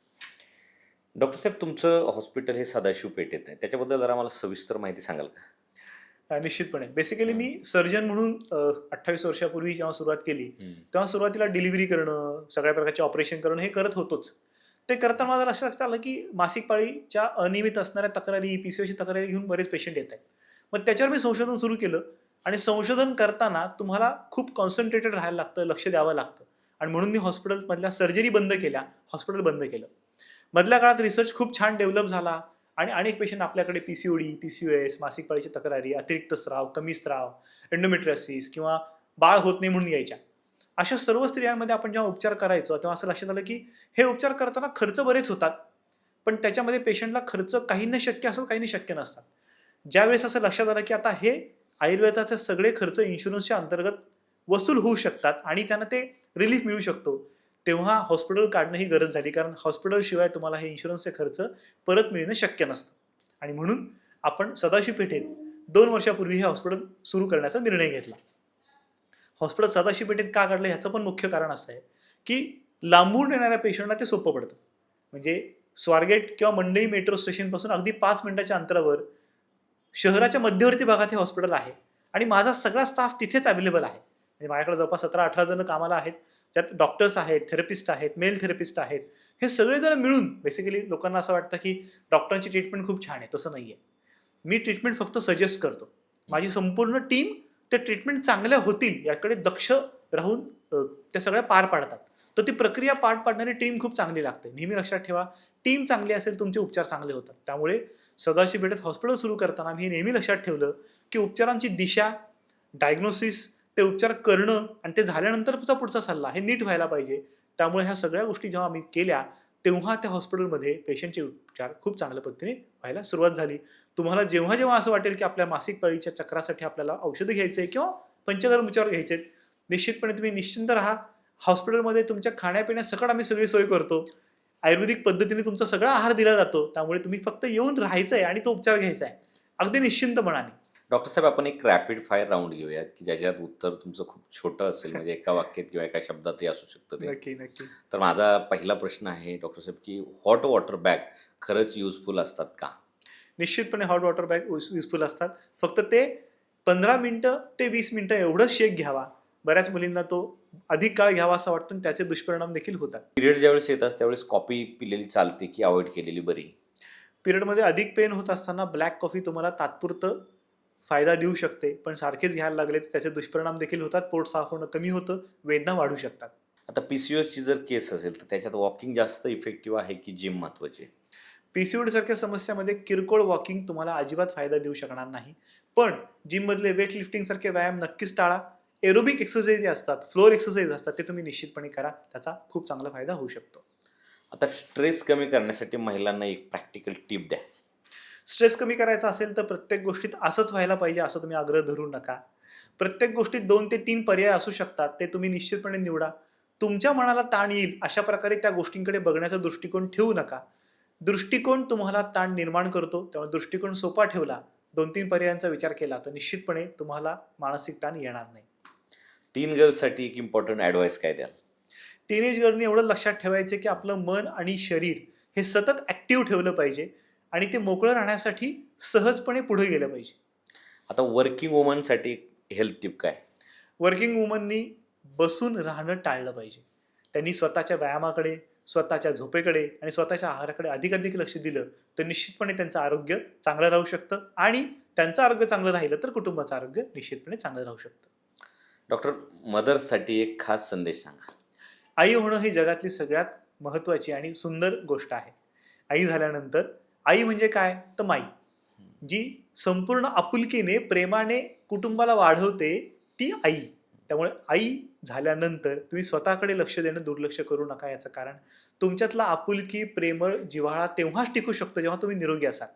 डॉक्टर साहेब, तुमचं हॉस्पिटल हे सदाशिव पेठेत आहे, त्याच्याबद्दल जरा मला सविस्तर माहिती सांगाल का? निश्चितपणे. बेसिकली मी सर्जन म्हणून 28 वर्षापूर्वी जेव्हा सुरुवात केली तेव्हा सुरुवातीला डिलिव्हरी करणं, सगळ्या प्रकारचे ऑपरेशन करणं हे करत होतोच. ते करताना मला लक्षात आलं की मासिक पाळीच्या अनियमित असणाऱ्या तक्रारी, पीसीओची तक्रारी घेऊन बरेच पेशंट येत आहेत. मग त्याच्यावर मी संशोधन सुरू केलं आणि संशोधन करताना तुम्हाला खूप कॉन्सन्ट्रेटेड राहायला लागतं, लक्ष द्यावं लागतं आणि म्हणून मी हॉस्पिटलमधल्या सर्जरी बंद केल्या, हॉस्पिटल बंद केलं. मधल्या काळात रिसर्च खूप छान डेव्हलप झाला आणि अनेक पेशंट आपल्याकडे पीसीओडी, पीसीओएस, मासिक पाळीची तक्रारी, अतिरिक्त स्राव, कमी स्राव, एंडोमेट्रियोसिस किंवा बाळ होत नाही म्हणून यायच्या. अशा सर्व स्त्रियांमध्ये आपण जेव्हा उपचार करायचो तेव्हा असं लक्षात आलं की हे उपचार करताना खर्च बरेच होतात, पण त्याच्यामध्ये पेशंटला खर्च काहींना शक्य असतात, काहींना शक्य नसतात. ज्यावेळेस असं लक्षात आलं की आता हे आयुर्वेदाचे सगळे खर्च इन्शुरन्सच्या अंतर्गत वसूल होऊ शकतात आणि त्यांना ते रिलीफ मिळू शकतो, तेव्हा हॉस्पिटल काढणं ही गरज झाली. कारण हॉस्पिटलशिवाय तुम्हाला हे इन्शुरन्सचे खर्च परत मिळणं शक्य नसतं आणि म्हणून आपण सदाशिव पेठेत 2 वर्षापूर्वी हे हॉस्पिटल सुरू करण्याचा निर्णय घेतला. हॉस्पिटल सदाशिव पेठेत का काढलं ह्याचं पण मुख्य कारण असं आहे की लांबून येणाऱ्या पेशंटला ते सोपं पडतं. म्हणजे स्वारगेट किंवा मंडई मेट्रो स्टेशनपासून अगदी 5 मिनिटाच्या अंतरावर शहराच्या मध्यवर्ती भागात हे हॉस्पिटल आहे आणि माझा सगळा स्टाफ तिथेच अवेलेबल आहे. म्हणजे माझ्याकडे जवळपास 17-18 जण कामाला आहेत, त्यात डॉक्टर्स आहेत, थेरपिस्ट आहेत, मेल थेरपिस्ट आहेत. हे सगळेजण मिळून बेसिकली लोकांना असं वाटतं की डॉक्टरांची ट्रीटमेंट खूप छान आहे. तसं नाही आहे. मी ट्रीटमेंट फक्त सजेस्ट करतो. माझी संपूर्ण टीम त्या ट्रीटमेंट चांगल्या होतील याकडे दक्ष राहून त्या सगळ्या पार पाडतात. तर ती प्रक्रिया पार पाडणारी टीम खूप चांगली लागते. नेहमी लक्षात ठेवा, टीम चांगली असेल तुमचे उपचार चांगले होतात. त्यामुळे सदाशिव पेठेत हॉस्पिटल सुरू करताना मी हे नेहमी लक्षात ठेवलं की उपचारांची दिशा, डायग्नोसिस, ते उपचार करणं आणि ते झाल्यानंतरचा पुढचा सल्ला हे नीट व्हायला पाहिजे. त्यामुळे ह्या सगळ्या गोष्टी जेव्हा आम्ही केल्या तेव्हा त्या हॉस्पिटलमध्ये पेशंटचे उपचार खूप चांगल्या पद्धतीने व्हायला सुरुवात झाली. तुम्हाला जेव्हा जेव्हा असं वाटेल की आपल्या मासिक पाळीच्या चक्रासाठी आपल्याला औषधं घ्यायचे आहे किंवा पंचकर्म उपचार घ्यायचे आहेत, निश्चितपणे तुम्ही निश्चिंत राहा. हॉस्पिटलमध्ये तुमच्या खाण्यापिण्यासकट आम्ही सगळी सोय करतो. आयुर्वेदिक पद्धतीने तुमचा सगळा आहार दिला जातो. त्यामुळे तुम्ही फक्त येऊन राहायचं आहे आणि तो उपचार घ्यायचा आहे अगदी निश्चिंत मनाने. डॉक्टर साहेब, आपण एक रॅपिड फायर राऊंड घेऊयात की ज्याच्यात उत्तर तुमचं खूप छोटं असेल, म्हणजे एका वाक्यात किंवा एका शब्दातही असू शकतं ते. नक्की नक्की. तर माझा पहिला प्रश्न आहे डॉक्टर साहेब की हॉट वॉटर बॅग खरंच युजफुल असतात का? निश्चितपणे हॉट वॉटर बॅग युजफुल असतात. फक्त ते 15 मिनिटं ते 20 मिनिटं एवढंच शेक घ्यावा. बऱ्याच मुलींना तो अधिक काळ घ्यावा असं वाटतं आणि त्याचे दुष्परिणाम देखील होतात. पिरियड ज्यावेळेस येतात त्यावेळेस कॉफी पिलेली चालते की अवॉइड केलेली बरी? पिरियडमध्ये अधिक पेन होत असताना ब्लॅक कॉफी तुम्हाला तात्पुरतं फायदा देऊ शकते, पण सारखेच घ्यायला लागले तर त्याचे दुष्परिणाम देखील होतात. पोट साफ होणं कमी होतं, वेदना वाढू शकतात. आता PCOS ची जर केस असेल तर त्याच्यात वॉकिंग जास्त इफेक्टिव्ह आहे की जिम महत्वाची? PCOD सारख्या समस्यामध्ये किरकोळ वॉकिंग तुम्हाला अजिबात फायदा देऊ शकणार नाही. पण जिममधले वेट लिफ्टिंग सारखे व्यायाम नक्कीच टाळा. एरोबिक एक्सरसाइज जे असतात, फ्लोअर एक्सरसाइज असतात, ते तुम्ही निश्चितपणे करा. त्याचा खूप चांगला फायदा होऊ शकतो. आता स्ट्रेस कमी करण्यासाठी महिलांना एक प्रॅक्टिकल टिप द्या. स्ट्रेस कमी करायचा असेल तर प्रत्येक गोष्टीत असंच व्हायला पाहिजे असं तुम्ही आग्रह धरू नका. प्रत्येक गोष्टीत 2 ते 3 पर्याय असू शकतात, ते तुम्ही निश्चितपणे निवडा. तुमच्या मनाला ताण येईल अशा प्रकारे त्या गोष्टींकडे बघण्याचा दृष्टिकोन ठेवू नका. दृष्टिकोन तुम्हाला ताण निर्माण करतो, त्यामुळे दृष्टिकोन सोपा ठेवला, 2-3 पर्यायांचा विचार केला तर निश्चितपणे तुम्हाला मानसिक ताण येणार नाही. टीन गर्लसाठी एक इम्पॉर्टंट ॲडवाईस काय द्याल? टीनेज गर्लनी एवढं लक्षात ठेवायचं की आपलं मन आणि शरीर हे सतत ॲक्टिव्ह ठेवलं पाहिजे आणि ते मोकळं राहण्यासाठी सहजपणे पुढे गेलं पाहिजे. आता वर्किंग वुमनसाठी हेल्थ टिप काय? वर्किंग वुमननी बसून राहणं टाळलं पाहिजे. त्यांनी स्वतःच्या व्यायामाकडे, स्वतःच्या झोपेकडे आणि स्वतःच्या आहाराकडे अधिकाधिक लक्ष दिलं तर निश्चितपणे त्यांचं आरोग्य चांगलं राहू शकतं आणि त्यांचं आरोग्य चांगलं राहिलं तर कुटुंबाचं आरोग्य निश्चितपणे चांगलं राहू शकतं. डॉक्टर, मदर्ससाठी एक खास संदेश सांगा. आई होणं ही जगातली सगळ्यात महत्त्वाची आणि सुंदर गोष्ट आहे. आई झाल्यानंतर, आई म्हणजे काय तर माई, जी संपूर्ण आपुलकीने प्रेमाने कुटुंबाला वाढवते ती आई. त्यामुळे आई झाल्यानंतर तुम्ही स्वतःकडे लक्ष देणं दुर्लक्ष करू नका. याचं कारण तुमच्यातला आपुलकी, प्रेमळ जिव्हाळा तेव्हाच टिकू शकतो जेव्हा तुम्ही निरोगी असाल.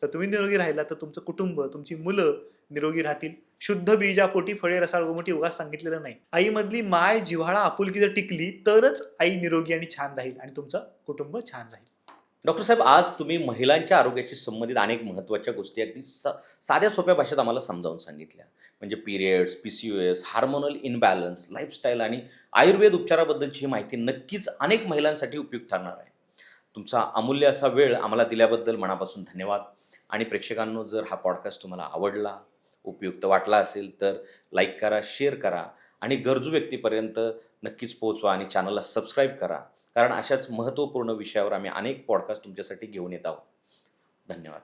तर तुम्ही निरोगी राहिला तर तुमचं कुटुंब, तुमची मुलं निरोगी राहतील. शुद्ध बीजापोटी फळे रसाळ गोमटी उगाच सांगितलेलं नाही. आईमधली माय, जिव्हाळा, आपुलकी जर टिकली तरच आई निरोगी आणि छान राहील आणि तुमचं कुटुंब छान राहील. डॉक्टर साहेब, आज तुम्ही महिलांच्या आरोग्याशी संबंधित अनेक महत्त्वाच्या गोष्टी अगदी साध्या सोप्या भाषेत आम्हाला समजावून सांगितल्या. म्हणजे periods, PCOS, hormonal imbalance, lifestyle आणि आयुर्वेद उपचाराबद्दलची ही माहिती नक्कीच अनेक महिलांसाठी उपयुक्त ठरणार आहे. तुमचा अमूल्य असा वेळ आम्हाला दिल्याबद्दल मनापासून धन्यवाद. आणि प्रेक्षकांनो, जर हा पॉडकास्ट तुम्हाला आवडला, उपयुक्त वाटला असेल तर लाईक करा, शेअर करा आणि गरजू व्यक्तीपर्यंत नक्कीच पोहोचवा आणि चॅनलला सबस्क्राईब करा, कारण अशाच महत्त्वपूर्ण विषयावर आम्ही अनेक पॉडकास्ट तुमच्यासाठी घेऊन येत आहोत. धन्यवाद.